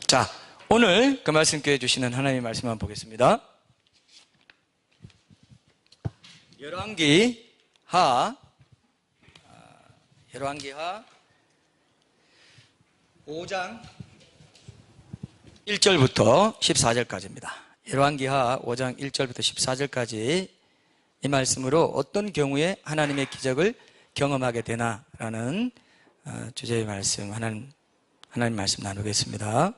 자, 오늘 그 말씀께 주시는 하나님의 말씀 한번 보겠습니다. 열왕기하 5장 1절부터 14절까지입니다. 열왕기하 5장 1절부터 14절까지 이 말씀으로 어떤 경우에 하나님의 기적을 경험하게 되나라는 주제의 말씀, 하나님 말씀 나누겠습니다.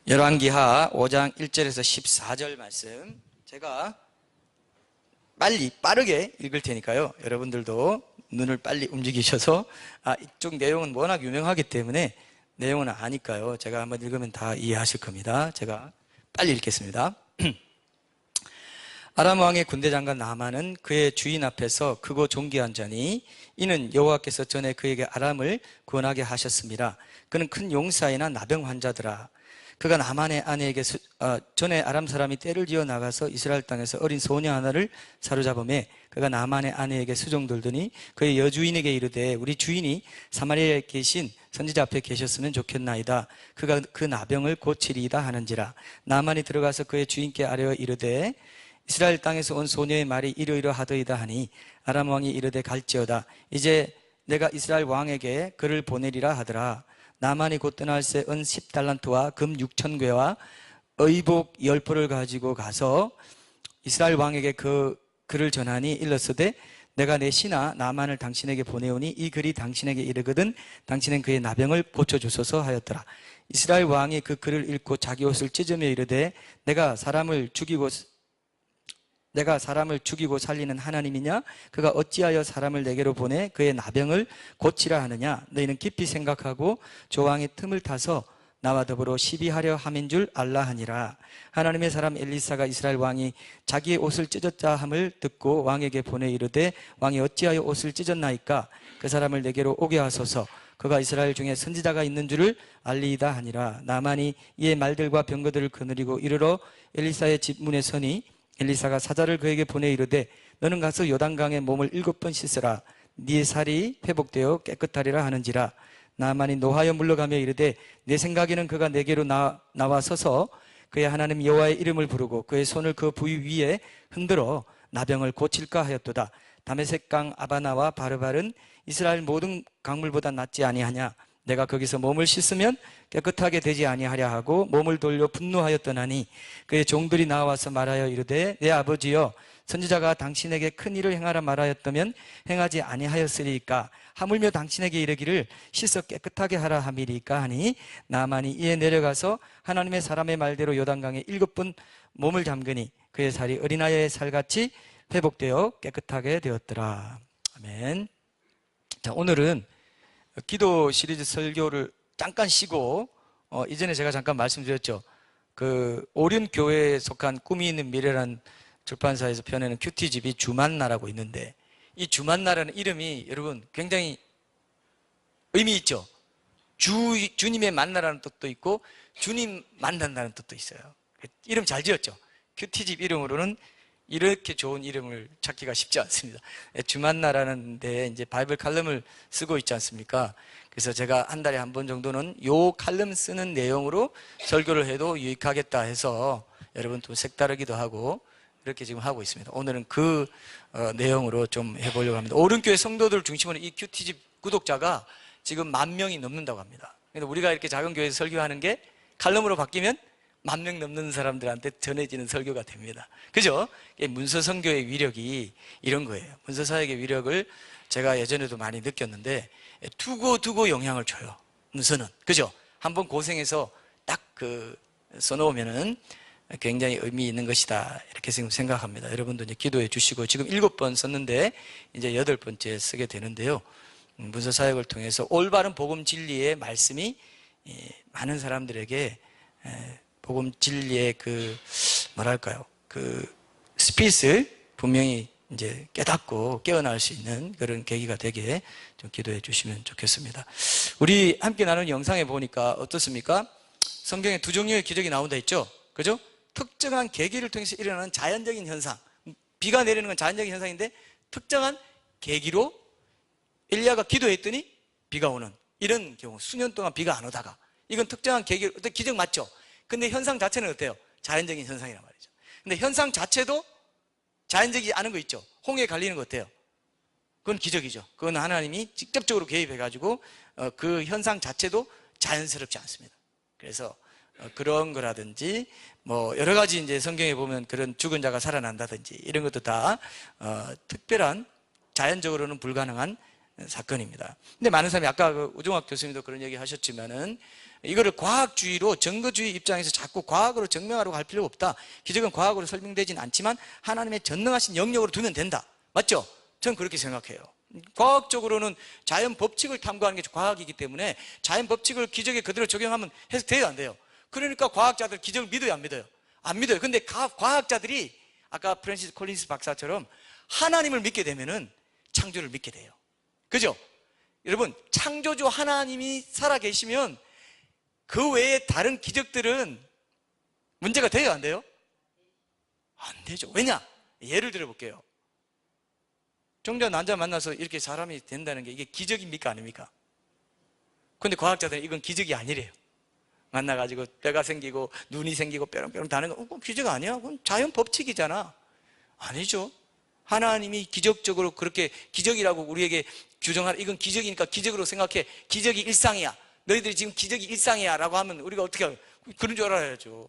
열왕기하 5장 1절에서 14절 말씀, 제가 빠르게 읽을 테니까요, 여러분들도 눈을 빨리 움직이셔서 이쪽 내용은 워낙 유명하기 때문에 내용은 아니까요, 제가 한번 읽으면 다 이해하실 겁니다. 제가 빨리 읽겠습니다. 아람 왕의 군대 장관 나아만은 그의 주인 앞에서 크고 존귀한 자니 이는 여호와께서 전에 그에게 아람을 구원하게 하셨습니다. 그는 큰 용사이나 나병 환자더라. 그가 나만의 아내에게 전에 아람 사람이 떼를 지어 나가서 이스라엘 땅에서 어린 소녀 하나를 사로잡음에 그가 나만의 아내에게 수종들더니 그의 여주인에게 이르되 우리 주인이 사마리아에 계신 선지자 앞에 계셨으면 좋겠나이다. 그가 그 나병을 고치리이다 하는지라. 나만이 들어가서 그의 주인께 아뢰어 이르되 이스라엘 땅에서 온 소녀의 말이 이러이러하더이다 하니 아람 왕이 이르되 갈지어다. 이제 내가 이스라엘 왕에게 그를 보내리라 하더라. 나만이 곧 떠날새 은 10달란트와 금 6,000괴와 의복 10벌을 가지고 가서 이스라엘 왕에게 그를 전하니 일렀으되 내가 내 신하 나만을 당신에게 보내오니 이 글이 당신에게 이르거든 당신은 그의 나병을 고쳐주소서 하였더라. 이스라엘 왕이 그 글을 읽고 자기 옷을 찢으며 이르되 내가 사람을 죽이고 살리는 하나님이냐? 그가 어찌하여 사람을 내게로 보내 그의 나병을 고치라 하느냐? 너희는 깊이 생각하고 조왕의 틈을 타서 나와 더불어 시비하려 함인 줄 알라 하니라. 하나님의 사람 엘리사가 이스라엘 왕이 자기의 옷을 찢었자 함을 듣고 왕에게 보내 이르되 왕이 어찌하여 옷을 찢었나이까? 그 사람을 내게로 오게 하소서. 그가 이스라엘 중에 선지자가 있는 줄을 알리이다 하니라. 나만이 이의 말들과 병거들을 거느리고 이르러 엘리사의 집 문에 서니 엘리사가 사자를 그에게 보내 이르되 너는 가서 요단강에 몸을 7번 씻으라. 네 살이 회복되어 깨끗하리라 하는지라. 나만이 노하여 물러가며 이르되 내 생각에는 그가 내게로 나와 서서 그의 하나님 여호와의 이름을 부르고 그의 손을 그 부위 위에 흔들어 나병을 고칠까 하였도다. 다메섹강 아바나와 바르발은 이스라엘 모든 강물보다 낫지 아니하냐? 내가 거기서 몸을 씻으면 깨끗하게 되지 아니하랴 하고 몸을 돌려 분노하였더나니 그의 종들이 나와서 말하여 이르되 내 아버지여 선지자가 당신에게 큰 일을 행하라 말하였다면 행하지 아니하였으리이까? 하물며 당신에게 이르기를 씻어 깨끗하게 하라 함이리이까 하니 나만이 이에 내려가서 하나님의 사람의 말대로 요단강에 7번 몸을 잠그니 그의 살이 어린아이의 살같이 회복되어 깨끗하게 되었더라. 아멘. 자, 오늘은 기도 시리즈 설교를 잠깐 쉬고 이전에 제가 잠깐 말씀드렸죠. 그 오륜교회에 속한 꿈이 있는 미래라는 출판사에서 펴내는 큐티집이 주만나라고 있는데 이 주만나라는 이름이 여러분 굉장히 의미 있죠. 주님의 만나라는 뜻도 있고 주님 만난다는 뜻도 있어요. 이름 잘 지었죠. 큐티집 이름으로는 이렇게 좋은 이름을 찾기가 쉽지 않습니다. 주만나라는 데 이제 바이블 칼럼을 쓰고 있지 않습니까? 그래서 제가 한 달에 한 번 정도는 요 칼럼 쓰는 내용으로 설교를 해도 유익하겠다 해서 여러분 또 색다르기도 하고 이렇게 지금 하고 있습니다. 오늘은 그 내용으로 좀 해보려고 합니다. 오른교회 성도들 중심으로 이 큐티집 구독자가 지금 10,000명이 넘는다고 합니다. 그런데 우리가 이렇게 작은 교회에서 설교하는 게 칼럼으로 바뀌면 10,000명 넘는 사람들한테 전해지는 설교가 됩니다. 그죠? 문서선교의 위력이 이런 거예요. 문서사역의 위력을 제가 예전에도 많이 느꼈는데 두고 영향을 줘요. 문서는. 그죠? 한번 고생해서 딱 써놓으면은 굉장히 의미 있는 것이다. 이렇게 지금 생각합니다. 여러분도 이제 기도해 주시고 지금 7번 썼는데 이제 8번째 쓰게 되는데요. 문서사역을 통해서 올바른 복음 진리의 말씀이 많은 사람들에게 복음 진리의 스피릿을 분명히 이제 깨닫고 깨어날 수 있는 그런 계기가 되게 좀 기도해 주시면 좋겠습니다. 우리 함께 나눈 영상에 보니까 어떻습니까? 성경에 두 종류의 기적이 나온다 했죠? 그죠? 특정한 계기를 통해서 일어나는 자연적인 현상. 비가 내리는 건 자연적인 현상인데 특정한 계기로 엘리야가 기도했더니 비가 오는 이런 경우, 수년 동안 비가 안 오다가, 이건 특정한 계기, 어떤 기적 맞죠? 근데 현상 자체는 어때요? 자연적인 현상이란 말이죠. 근데 현상 자체도 자연적이지 않은 거 있죠? 홍해 갈리는 거 어때요? 그건 기적이죠. 그건 하나님이 직접적으로 개입해가지고 그 현상 자체도 자연스럽지 않습니다. 그래서 그런 거라든지 뭐 여러 가지 이제 성경에 보면 그런 죽은 자가 살아난다든지 이런 것도 다 특별한, 자연적으로는 불가능한 사건입니다. 근데 많은 사람이, 아까 그 우종학 교수님도 그런 얘기 하셨지만은, 이거를 과학주의로, 증거주의 입장에서 자꾸 과학으로 증명하려고 할 필요가 없다. 기적은 과학으로 설명되진 않지만 하나님의 전능하신 영역으로 두면 된다. 맞죠? 저는 그렇게 생각해요. 과학적으로는 자연 법칙을 탐구하는 게 과학이기 때문에 자연 법칙을 기적에 그대로 적용하면 해석돼요, 안 돼요? 그러니까 과학자들 기적을 믿어요, 안 믿어요? 안 믿어요. 근데 과학자들이 아까 프랜시스 콜린스 박사처럼 하나님을 믿게 되면은 창조를 믿게 돼요. 그죠? 여러분, 창조주 하나님이 살아계시면 그 외에 다른 기적들은 문제가 돼요, 안 돼요? 안 되죠. 왜냐? 예를 들어 볼게요. 정자 난자 만나서 이렇게 사람이 된다는 게 이게 기적입니까, 아닙니까? 근데 과학자들은 이건 기적이 아니래요. 만나가지고 뼈가 생기고 눈이 생기고 뾰롱뾰롱 다는 거, 그건 기적 아니야? 그건 자연 법칙이잖아. 아니죠. 하나님이 기적적으로 그렇게 기적이라고 우리에게 규정하라, 이건 기적이니까 기적으로 생각해, 기적이 일상이야, 너희들이 지금 기적이 일상이야 라고 하면 우리가 어떻게 하요? 그런 줄 알아야죠.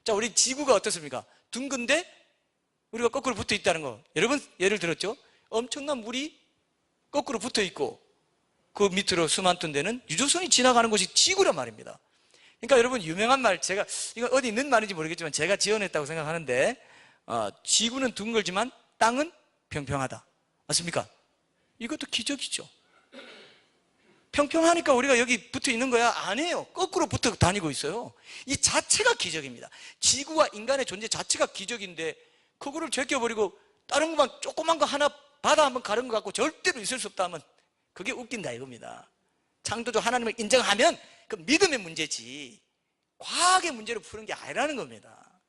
자, 우리 지구가 어떻습니까? 둥근데 우리가 거꾸로 붙어 있다는 거, 여러분 예를 들었죠? 엄청난 물이 거꾸로 붙어 있고 그 밑으로 수만 톤 되는 유조선이 지나가는 곳이 지구란 말입니다. 그러니까 여러분, 유명한 말, 제가 이거 어디 있는 말인지 모르겠지만 제가 지어냈다고 생각하는데, 지구는 둥글지만 땅은 평평하다. 맞습니까? 이것도 기적이죠. 평평하니까 우리가 여기 붙어 있는 거야? 아니에요. 거꾸로 붙어 다니고 있어요. 이 자체가 기적입니다. 지구와 인간의 존재 자체가 기적인데 그거를 제껴버리고 다른 것만 조그만 거 하나 바다 한번 가른 것 같고 절대로 있을 수 없다 하면 그게 웃긴다 이겁니다. 창조주 하나님을 인정하면 그 믿음의 문제지 과학의 문제로 푸는 게 아니라는 겁니다.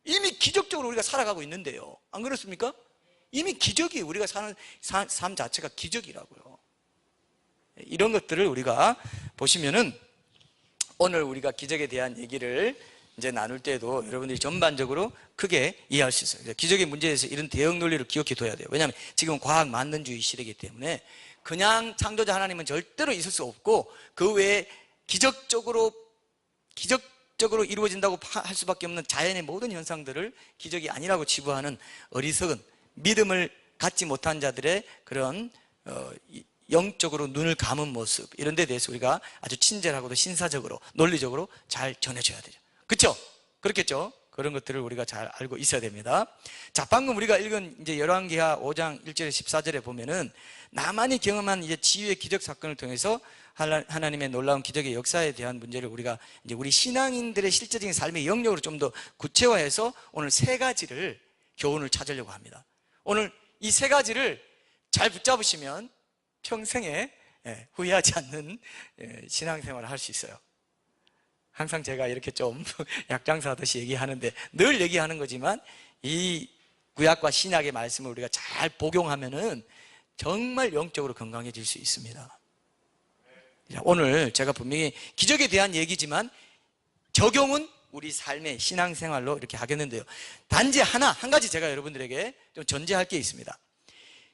이미 기적적으로 우리가 살아가고 있는데요, 안 그렇습니까? 이미 기적이에요. 우리가 사는 삶 자체가 기적이라고요. 이런 것들을 우리가 보시면은 오늘 우리가 기적에 대한 얘기를 이제 나눌 때도 여러분들이 전반적으로 크게 이해할 수 있어요. 기적의 문제에 대해서 이런 대응 논리를 기억해 둬야 돼요. 왜냐하면 지금 과학 만능주의 시대이기 때문에 그냥 창조자 하나님은 절대로 있을 수 없고 그 외에 기적적으로 이루어진다고 할 수밖에 없는 자연의 모든 현상들을 기적이 아니라고 치부하는 어리석은, 믿음을 갖지 못한 자들의 그런 영적으로 눈을 감은 모습, 이런 데 대해서 우리가 아주 친절하고도 신사적으로 논리적으로 잘 전해줘야 되죠. 그렇죠? 그렇겠죠? 그런 것들을 우리가 잘 알고 있어야 됩니다. 자, 방금 우리가 읽은 이제 열왕기하 5장 1절에 14절에 보면은 나만이 경험한 이제 치유의 기적 사건을 통해서 하나님의 놀라운 기적의 역사에 대한 문제를 우리가 이제 우리 신앙인들의 실제적인 삶의 영역으로 좀 더 구체화해서 오늘 세 가지를 교훈을 찾으려고 합니다. 오늘 이 세 가지를 잘 붙잡으시면 평생에 후회하지 않는 신앙생활을 할 수 있어요. 항상 제가 이렇게 좀 약장사 하듯이 얘기하는데 늘 얘기하는 거지만 이 구약과 신약의 말씀을 우리가 잘 복용하면은 정말 영적으로 건강해질 수 있습니다. 오늘 제가 분명히 기적에 대한 얘기지만 적용은 우리 삶의 신앙생활로 이렇게 하겠는데요, 단지 한 가지 제가 여러분들에게 좀 전제할 게 있습니다.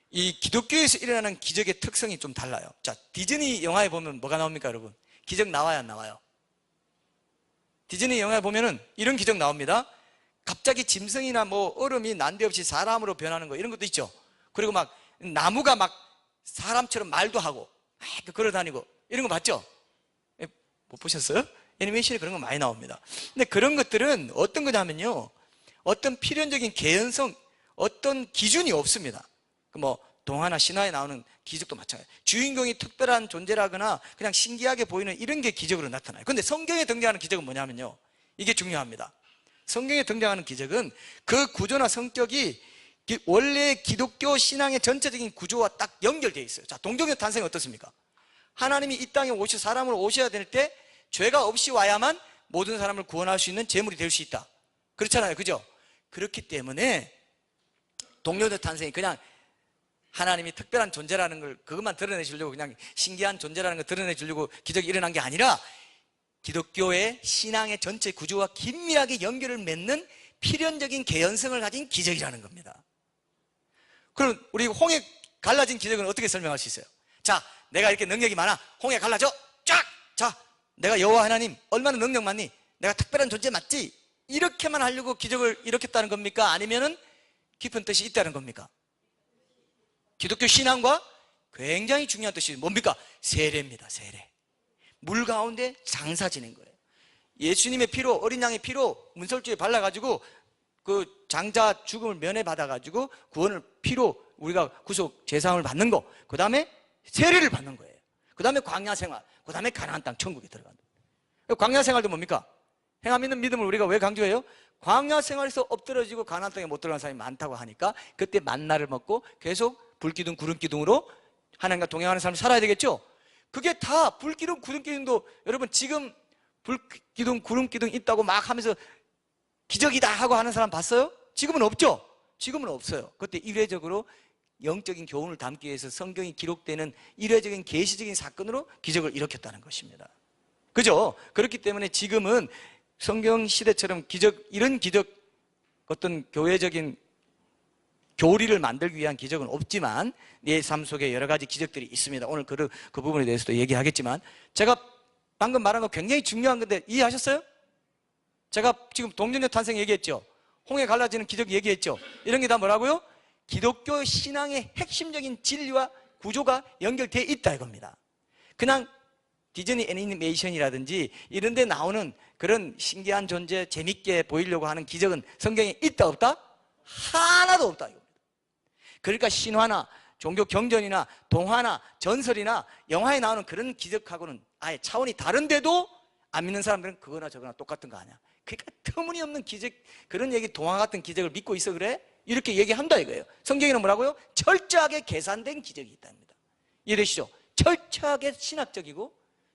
이 기독교에서 일어나는 기적의 특성이 좀 달라요. 자, 디즈니 영화에 보면 뭐가 나옵니까, 여러분? 기적 나와요, 안 나와요? 디즈니 영화에 보면은 이런 기적 나옵니다. 갑자기 짐승이나 뭐 얼음이 난데없이 사람으로 변하는 거, 이런 것도 있죠. 그리고 막 나무가 막 사람처럼 말도 하고 막 걸어다니고 이런 거 봤죠? 못 보셨어요? 애니메이션에 그런 거 많이 나옵니다. 근데 그런 것들은 어떤 거냐면요, 어떤 필연적인 개연성, 어떤 기준이 없습니다. 뭐 동화나 신화에 나오는 기적도 마찬가지예요. 주인공이 특별한 존재라거나 그냥 신기하게 보이는 이런 게 기적으로 나타나요. 근데 성경에 등장하는 기적은 뭐냐면요, 이게 중요합니다. 성경에 등장하는 기적은 그 구조나 성격이 원래 기독교 신앙의 전체적인 구조와 딱 연결되어 있어요. 자, 동정의 탄생이 어떻습니까? 하나님이 이 땅에 사람으로 오셔야 될 때 죄가 없이 와야만 모든 사람을 구원할 수 있는 제물이 될 수 있다. 그렇잖아요, 그죠? 그렇기 때문에 동정의 탄생이 그냥 하나님이 특별한 존재라는 걸 그것만 드러내 주려고 그냥 신기한 존재라는 걸 드러내 주려고 기적이 일어난 게 아니라 기독교의 신앙의 전체 구조와 긴밀하게 연결을 맺는 필연적인 개연성을 가진 기적이라는 겁니다. 그럼 우리 홍해 갈라진 기적은 어떻게 설명할 수 있어요? 자, 내가 이렇게 능력이 많아. 홍해 갈라져. 쫙! 자, 내가 여호와 하나님 얼마나 능력 많니? 내가 특별한 존재 맞지? 이렇게만 하려고 기적을 일으켰다는 겁니까? 아니면은 깊은 뜻이 있다는 겁니까? 기독교 신앙과 굉장히 중요한 뜻이 뭡니까? 세례입니다. 세례. 물 가운데 장사 지낸 거예요. 예수님의 피로, 어린 양의 피로 문설주에 발라가지고 그 장자 죽음을 면해받아가지고 구원을 피로 우리가 구속 제사함을 받는 거, 그 다음에 세례를 받는 거예요. 그 다음에 광야 생활, 그 다음에 가나안 땅 천국에 들어간다. 광야 생활도 뭡니까? 행함 있는 믿음을 우리가 왜 강조해요? 광야 생활에서 엎드러지고 가나안 땅에 못 들어간 사람이 많다고 하니까 그때 만나를 먹고 계속 불기둥 구름기둥으로 하나님과 동행하는 사람을 살아야 되겠죠? 그게 다 불기둥 구름기둥도 여러분 지금 불기둥 구름기둥 있다고 막 하면서 기적이다 하고 하는 사람 봤어요? 지금은 없죠? 지금은 없어요. 그때 일회적으로 영적인 교훈을 담기 위해서 성경이 기록되는 일회적인 계시적인 사건으로 기적을 일으켰다는 것입니다. 그죠? 그렇기 때문에 지금은 성경 시대처럼 이런 기적, 어떤 교회적인 교리를 만들기 위한 기적은 없지만 내 삶 속에 여러 가지 기적들이 있습니다. 오늘 그 부분에 대해서도 얘기하겠지만 제가 방금 말한 거 굉장히 중요한 건데 이해하셨어요? 제가 지금 동정녀 탄생 얘기했죠? 홍해 갈라지는 기적 얘기했죠? 이런 게 다 뭐라고요? 기독교 신앙의 핵심적인 진리와 구조가 연결되어 있다 이겁니다. 그냥 디즈니 애니메이션이라든지 이런 데 나오는 그런 신기한 존재 재밌게 보이려고 하는 기적은 성경에 있다 없다? 하나도 없다 이겁니다. 그러니까 신화나 종교 경전이나 동화나 전설이나 영화에 나오는 그런 기적하고는 아예 차원이 다른데도 안 믿는 사람들은 그거나 저거나 똑같은 거 아니야. 그러니까 터무니없는 기적, 그런 얘기, 동화 같은 기적을 믿고 있어 그래? 이렇게 얘기한다 이거예요. 성경에는 뭐라고요? 철저하게 계산된 기적이 있답니다. 이해되시죠? 철저하게 신학적이고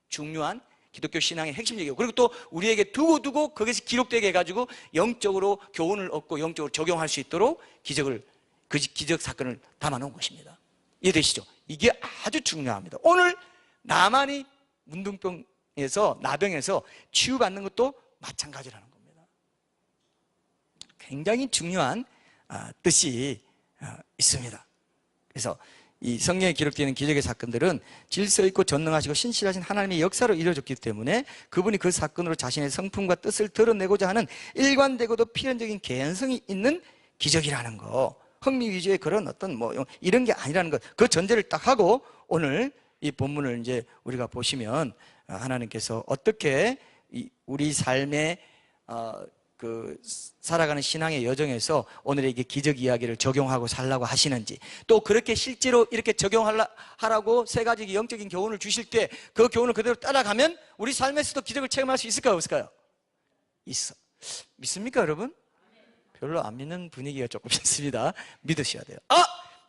중요한 기독교 신앙의 핵심적이고, 그리고 또 우리에게 두고두고 거기서 기록되게 해가지고 영적으로 교훈을 얻고 영적으로 적용할 수 있도록 그 기적 사건을 담아놓은 것입니다. 이해되시죠? 이게 아주 중요합니다. 오늘 나만이 나병에서 치유받는 것도 마찬가지라는 겁니다. 굉장히 중요한 뜻이 있습니다. 그래서 이 성경에 기록되는 기적의 사건들은 질서 있고 전능하시고 신실하신 하나님의 역사로 이루어졌기 때문에 그분이 그 사건으로 자신의 성품과 뜻을 드러내고자 하는 일관되고도 필연적인 개연성이 있는 기적이라는 거, 흥미 위주의 그런 어떤 이런 게 아니라는 것, 그 전제를 딱 하고 오늘 이 본문을 이제 우리가 보시면 하나님께서 어떻게 우리 삶의 살아가는 신앙의 여정에서 오늘의 기적 이야기를 적용하고 살라고 하시는지, 또 그렇게 실제로 이렇게 적용하라고 세 가지 영적인 교훈을 주실 때 그 교훈을 그대로 따라가면 우리 삶에서도 기적을 체험할 수 있을까요? 없을까요? 있어. 믿습니까 여러분? 별로 안 믿는 분위기가 조금 있습니다. 믿으셔야 돼요.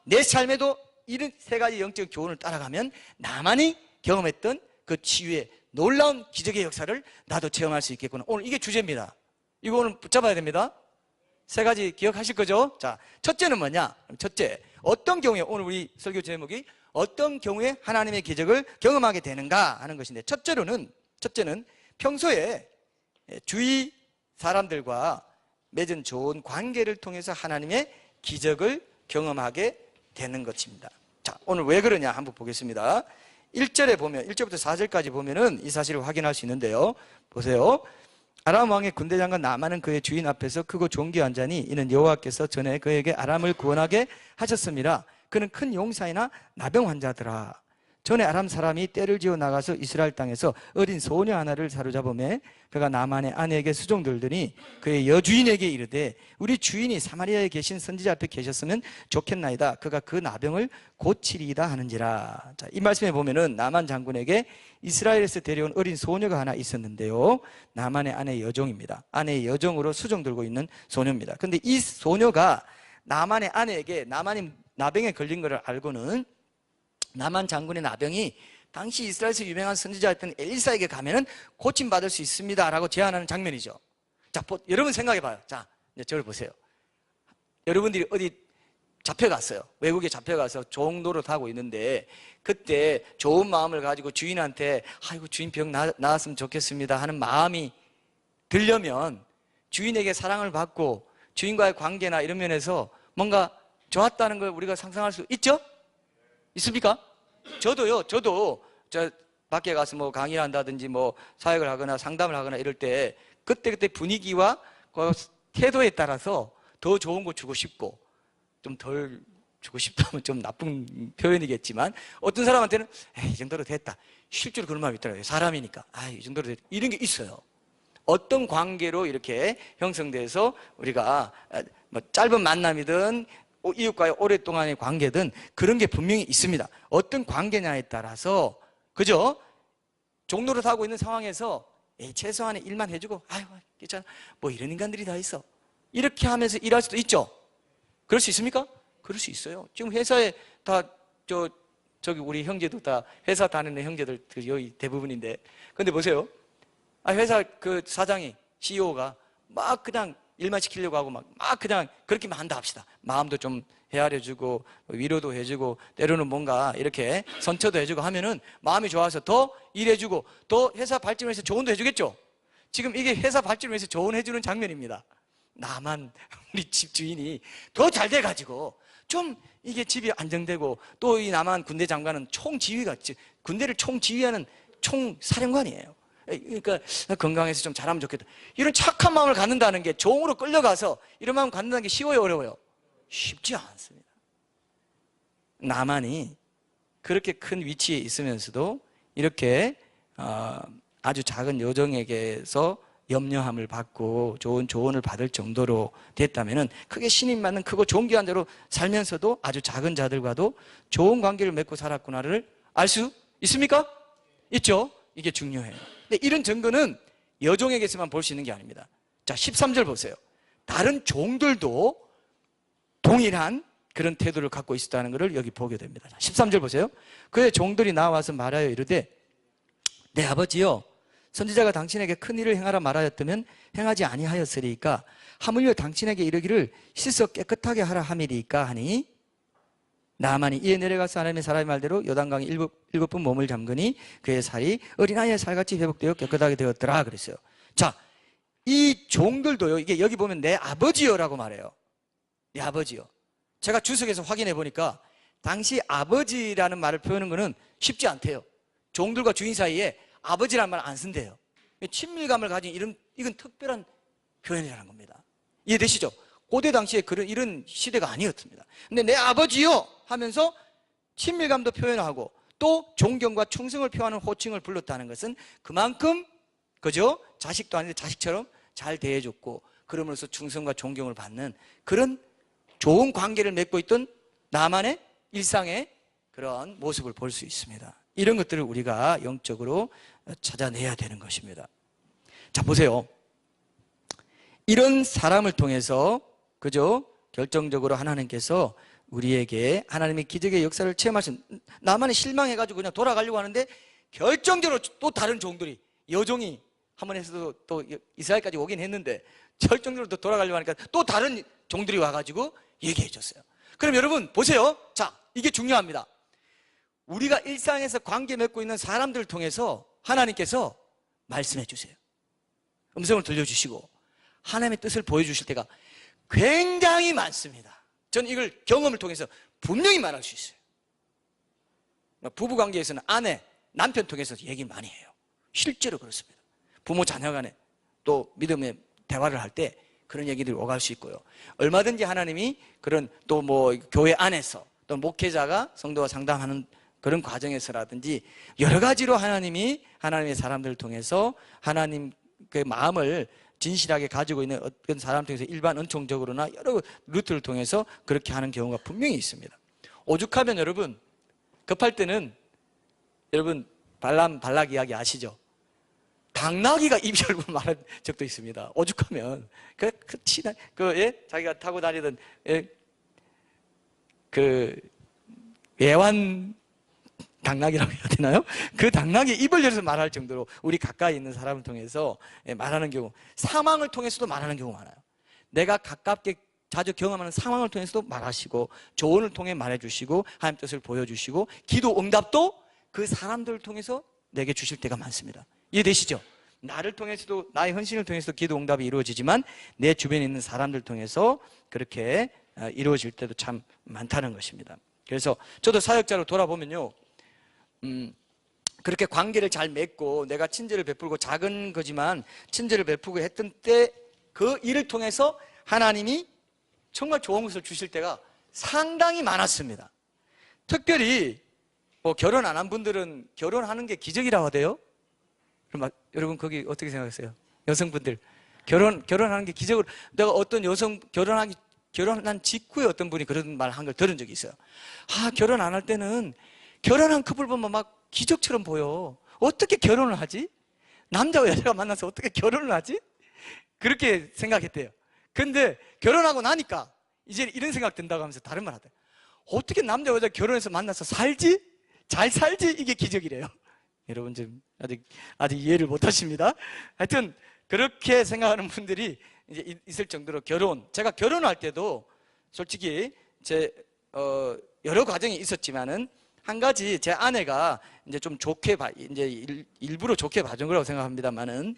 내 삶에도 이런 세 가지 영적 교훈을 따라가면 나만이 경험했던 그 치유의 놀라운 기적의 역사를 나도 체험할 수 있겠구나. 오늘 이게 주제입니다. 이거 오늘 붙잡아야 됩니다. 세 가지 기억하실 거죠? 자, 첫째는 뭐냐? 첫째, 어떤 경우에, 오늘 우리 설교 제목이 어떤 경우에 하나님의 기적을 경험하게 되는가 하는 것인데, 첫째는 평소에 주위 사람들과 맺은 좋은 관계를 통해서 하나님의 기적을 경험하게 되는 것입니다. 자, 오늘 왜 그러냐 한번 보겠습니다. 1절에 보면, 1절부터 4절까지 보면은 이 사실을 확인할 수 있는데요. 보세요. 아람 왕의 군대 장관 나만은 그의 주인 앞에서 크고 존귀한 자니 이는 여호와께서 전에 그에게 아람을 구원하게 하셨습니다. 그는 큰 용사이나 나병 환자더라. 전에 아람 사람이 떼를 지어 나가서 이스라엘 땅에서 어린 소녀 하나를 사로잡음에 그가 나만의 아내에게 수종들더니 그의 여주인에게 이르되 우리 주인이 사마리아에 계신 선지자 앞에 계셨으면 좋겠나이다. 그가 그 나병을 고치리이다 하는지라. 자, 이 말씀에 보면은 나만 장군에게 이스라엘에서 데려온 어린 소녀가 하나 있었는데요. 나만의 아내의 여종입니다. 아내의 여종으로 수종들고 있는 소녀입니다. 근데 이 소녀가 나만의 아내에게 나만이 나병에 걸린 것을 알고는 나만 장군의 나병이 당시 이스라엘에서 유명한 선지자였던 엘리사에게 가면은 고침받을 수 있습니다 라고 제안하는 장면이죠. 자, 여러분 생각해 봐요. 자, 이제 저를 보세요. 여러분들이 어디 잡혀갔어요. 외국에 잡혀가서 종노릇 하고 있는데 그때 좋은 마음을 가지고 주인한테 아이고 주인 병 나았으면 좋겠습니다 하는 마음이 들려면 주인에게 사랑을 받고 주인과의 관계나 이런 면에서 뭔가 좋았다는 걸 우리가 상상할 수 있죠? 있습니까? 저도 저 밖에 가서 뭐 강의를 한다든지 뭐 사역을 하거나 상담을 하거나 이럴 때 그때 분위기와 그 태도에 따라서 더 좋은 거 주고 싶고 좀 덜 주고 싶다면 좀 나쁜 표현이겠지만 어떤 사람한테는 에이, 이 정도로 됐다. 실제로 그런 마음이 있더라고요. 사람이니까. 이 정도로 됐다. 이런 게 있어요. 어떤 관계로 이렇게 형성돼서 우리가 뭐 짧은 만남이든 이웃과의 오랫동안의 관계든 그런 게 분명히 있습니다. 어떤 관계냐에 따라서 그죠? 종노릇 하고 있는 상황에서 최소한의 일만 해주고 아유 괜찮아 뭐 이런 인간들이 다 있어 이렇게 하면서 일할 수도 있죠. 그럴 수 있습니까? 그럴 수 있어요. 지금 회사에 다 저기 우리 형제도 다 회사 다니는 형제들 여기 대부분인데 근데 보세요. 회사 그 사장이 CEO가 막 그냥 일만 시키려고 하고 막 그냥 그렇게만 한다 합시다. 마음도 좀 헤아려주고 위로도 해주고 때로는 뭔가 이렇게 선처도 해주고 하면은 마음이 좋아서 더 일해주고 또 회사 발전을 위해서 조언도 해주겠죠. 지금 이게 회사 발전을 위해서 조언해주는 장면입니다. 나만 우리 집 주인이 더 잘 돼가지고 좀 이게 집이 안정되고 또 이 남한 군대 장관은 총지휘가 군대를 총지휘하는 총사령관이에요. 그러니까 건강해서 좀 잘하면 좋겠다. 이런 착한 마음을 갖는다는 게 종으로 끌려가서 이런 마음 갖는다는 게 쉬워요, 어려워요? 쉽지 않습니다. 나만이 그렇게 큰 위치에 있으면서도 이렇게 아주 작은 여종에게서 염려함을 받고 좋은 조언을 받을 정도로 됐다면 크게 신임 받는 크고 존귀한 대로 살면서도 아주 작은 자들과도 좋은 관계를 맺고 살았구나를 알 수 있습니까? 있죠? 이게 중요해요. 근데 이런 증거는 여종에게서만 볼 수 있는 게 아닙니다. 자, 13절 보세요. 다른 종들도 동일한 그런 태도를 갖고 있었다는 것을 여기 보게 됩니다. 13절 보세요. 그의 종들이 나와서 말하여 이르되 내 아버지여 선지자가 당신에게 큰 일을 행하라 말하였다면 행하지 아니하였으리이까 하물며 당신에게 이르기를 씻어 깨끗하게 하라 함이리이까 하니 나만이 이에 내려가서 하나님의 사람의 말대로 요단강에 일곱 번 몸을 잠그니 그의 살이 어린아이의 살같이 회복되어 깨끗하게 되었더라 그랬어요. 자, 이 종들도요, 이게 여기 보면 내 아버지여라고 말해요. 내 아버지여. 제가 주석에서 확인해 보니까 당시 아버지라는 말을 표현하는 것은 쉽지 않대요. 종들과 주인 사이에 아버지라는 말 안 쓴대요. 친밀감을 가진 이건 특별한 표현이라는 겁니다. 이해되시죠? 고대 당시에 이런 시대가 아니었습니다. 근데 내 아버지요 하면서 친밀감도 표현하고 또 존경과 충성을 표하는 호칭을 불렀다는 것은 그만큼 그죠? 자식도 아닌데 자식처럼 잘 대해줬고 그러면서 충성과 존경을 받는 그런 좋은 관계를 맺고 있던 나만의 일상의 그런 모습을 볼 수 있습니다. 이런 것들을 우리가 영적으로 찾아내야 되는 것입니다. 자, 보세요. 이런 사람을 통해서 그죠? 결정적으로 하나님께서 우리에게 하나님의 기적의 역사를 체험하신 나만이 실망해가지고 그냥 돌아가려고 하는데 결정적으로 또 다른 종들이 여종이 하몬에서도 또 이스라엘까지 오긴 했는데 결정적으로 또 돌아가려고 하니까 또 다른 종들이 와가지고 얘기해 줬어요. 그럼 여러분 보세요. 자, 이게 중요합니다. 우리가 일상에서 관계 맺고 있는 사람들을 통해서 하나님께서 말씀해 주세요. 음성을 들려주시고 하나님의 뜻을 보여주실 때가 굉장히 많습니다. 저는 이걸 경험을 통해서 분명히 말할 수 있어요. 부부관계에서는 아내, 남편 통해서 얘기 많이 해요. 실제로 그렇습니다. 부모 자녀 간에 또 믿음의 대화를 할 때 그런 얘기들이 오갈 수 있고요. 얼마든지 하나님이 그런 또 뭐 교회 안에서 또 목회자가 성도와 상담하는 그런 과정에서라든지 여러 가지로 하나님이 하나님의 사람들을 통해서 하나님 그 마음을 진실하게 가지고 있는 어떤 사람 통해서 일반 은총적으로나 여러 루트를 통해서 그렇게 하는 경우가 분명히 있습니다. 오죽하면 여러분 급할 때는 여러분 발락 이야기 아시죠? 당나귀가 입 열고 말한 적도 있습니다. 오죽하면 자기가 타고 다니던 그 애완 당나귀라고 해야 되나요? 그 당나귀 입을 열어서 말할 정도로 우리 가까이 있는 사람을 통해서 말하는 경우, 상황을 통해서도 말하는 경우가 많아요. 내가 가깝게 자주 경험하는 상황을 통해서도 말하시고 조언을 통해 말해주시고 하나님 뜻을 보여주시고 기도 응답도 그 사람들을 통해서 내게 주실 때가 많습니다. 이해되시죠? 나를 통해서도, 나의 헌신을 통해서도 기도 응답이 이루어지지만 내 주변에 있는 사람들 통해서 그렇게 이루어질 때도 참 많다는 것입니다. 그래서 저도 사역자로 돌아보면요, 그렇게 관계를 잘 맺고 내가 친절을 베풀고 작은 거지만 친절을 베풀고 했던 때 그 일을 통해서 하나님이 정말 좋은 것을 주실 때가 상당히 많았습니다. 특별히 뭐 결혼 안 한 분들은 결혼하는 게 기적이라고 하대요. 그럼 여러분 거기 어떻게 생각하세요? 여성분들 결혼하는 게 기적으로, 내가 어떤 여성 결혼한 직후에 어떤 분이 그런 말 한 걸 들은 적이 있어요. 아, 결혼 안 할 때는 결혼한 커플 보면 막 기적처럼 보여. 어떻게 결혼을 하지? 남자와 여자가 만나서 어떻게 결혼을 하지? 그렇게 생각했대요. 근데 결혼하고 나니까 이제 이런 생각 든다고 하면서 다른 말 하대요. 어떻게 남자 여자 결혼해서 만나서 살지? 잘 살지? 이게 기적이래요. 여러분 좀 아직 이해를 못 하십니다. 하여튼 그렇게 생각하는 분들이 이제 있을 정도로 제가 결혼할 때도 솔직히 여러 과정이 있었지만은 한 가지 제 아내가 이제 좀 이제 일부러 좋게 봐준 거라고 생각합니다만은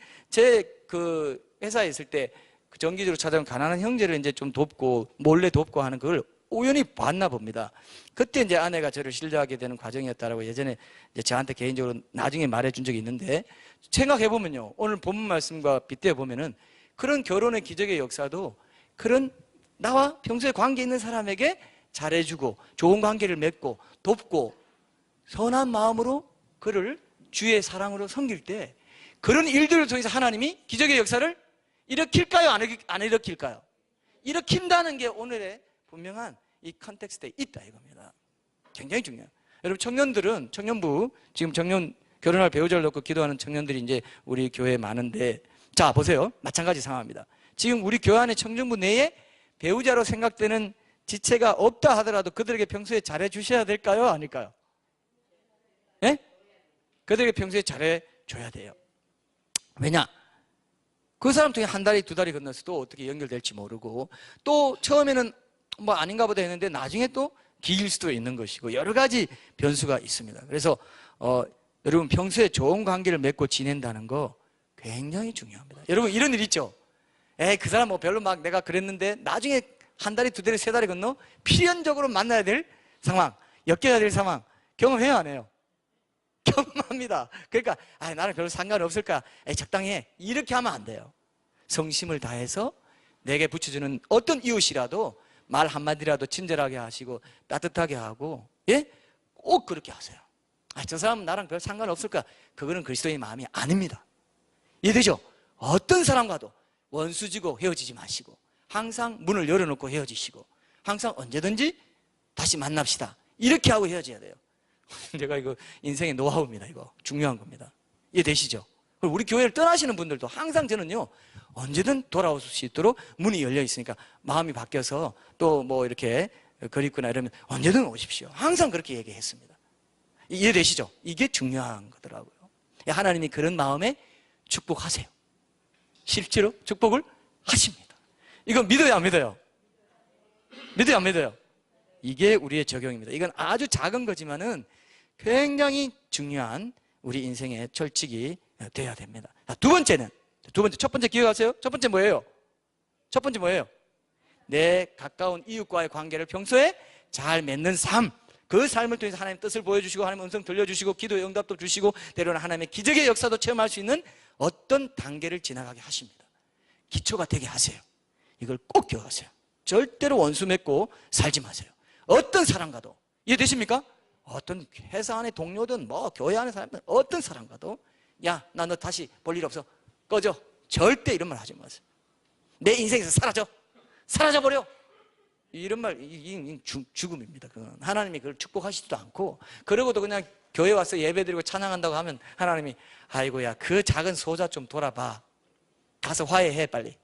그 회사에 있을 때 그 정기적으로 찾아온 가난한 형제를 이제 좀 돕고 몰래 돕고 하는 그걸 우연히 봤나 봅니다. 그때 이제 아내가 저를 신뢰하게 되는 과정이었다라고 예전에 이제 저한테 개인적으로 나중에 말해준 적이 있는데, 생각해 보면요, 오늘 본문 말씀과 빗대어 보면은 그런 결혼의 기적의 역사도 그런 나와 평소에 관계 있는 사람에게 잘해주고 좋은 관계를 맺고 돕고 선한 마음으로 그를 주의 사랑으로 섬길 때 그런 일들을 통해서 하나님이 기적의 역사를 일으킬까요? 안 일으킬까요? 일으킨다는 게 오늘의 분명한 이 컨텍스트에 있다 이겁니다. 굉장히 중요해요. 여러분 청년부 지금 결혼할 배우자를 놓고 기도하는 청년들이 이제 우리 교회에 많은데, 자 보세요. 마찬가지 상황입니다. 지금 우리 교회 안에 청년부 내에 배우자로 생각되는 지체가 없다 하더라도 그들에게 평소에 잘해 주셔야 될까요? 아닐까요? 예? 그들에게 평소에 잘해 줘야 돼요. 왜냐? 그 사람 통해 한 달이 두 달이 건너서도 어떻게 연결될지 모르고, 또 처음에는 뭐 아닌가 보다 했는데 나중에 또 기일 수도 있는 것이고 여러 가지 변수가 있습니다. 그래서 여러분 평소에 좋은 관계를 맺고 지낸다는 거 굉장히 중요합니다. 여러분 이런 일 있죠? 그 사람 뭐 별로 막 내가 그랬는데 나중에 한 달이 두 달이 세 달이 건너 필연적으로 만나야 될 상황, 엮여야 될 상황 경험해요, 안 해요? 경험합니다. 그러니까 나는 별로 상관없을까, 적당히 해, 이렇게 하면 안 돼요. 성심을 다해서 내게 붙여주는 어떤 이웃이라도 말 한마디라도 친절하게 하시고 따뜻하게 하고, 꼭 그렇게 하세요. 저 사람은 나랑 별 상관없을까? 그거는 그리스도의 마음이 아닙니다. 이해되죠? 어떤 사람과도 원수지고 헤어지지 마시고 항상 문을 열어놓고 헤어지시고 항상 언제든지 다시 만납시다, 이렇게 하고 헤어져야 돼요. 제가 이거 인생의 노하우입니다. 이거 중요한 겁니다. 이해되시죠? 그리고 우리 교회를 떠나시는 분들도 항상 저는요, 언제든 돌아오실 수 있도록 문이 열려 있으니까 마음이 바뀌어서 또 뭐 이렇게 그립거나 이러면 언제든 오십시오, 항상 그렇게 얘기했습니다. 이해되시죠? 이게 중요한 거더라고요. 하나님이 그런 마음에 축복하세요. 실제로 축복을 하십니다. 이거 믿어요, 안 믿어요? 믿어요, 안 믿어요? 이게 우리의 적용입니다. 이건 아주 작은 거지만은 굉장히 중요한 우리 인생의 철칙이 돼야 됩니다. 두 번째, 첫 번째 기억하세요? 첫 번째 뭐예요? 내 가까운 이웃과의 관계를 평소에 잘 맺는 삶, 그 삶을 통해서 하나님 뜻을 보여주시고 하나님 음성 들려주시고 기도의 응답도 주시고 때로는 하나님의 기적의 역사도 체험할 수 있는 어떤 단계를 지나가게 하십니다. 기초가 되게 하세요. 이걸 꼭 기억하세요. 절대로 원수 맺고 살지 마세요. 어떤 사람과도, 이해되십니까? 어떤 회사 안에 동료든 뭐 교회 안에 사람들 어떤 사람과도 야, 나 너 다시 볼 일 없어, 꺼져, 절대 이런 말 하지 마세요. 내 인생에서 사라져버려, 이런 말 죽음입니다. 그건 하나님이 그걸 축복하시지도 않고, 그러고도 그냥 교회 와서 예배드리고 찬양한다고 하면 하나님이 아이고야 그 작은 소자 좀 돌아봐, 가서 화해해, 빨리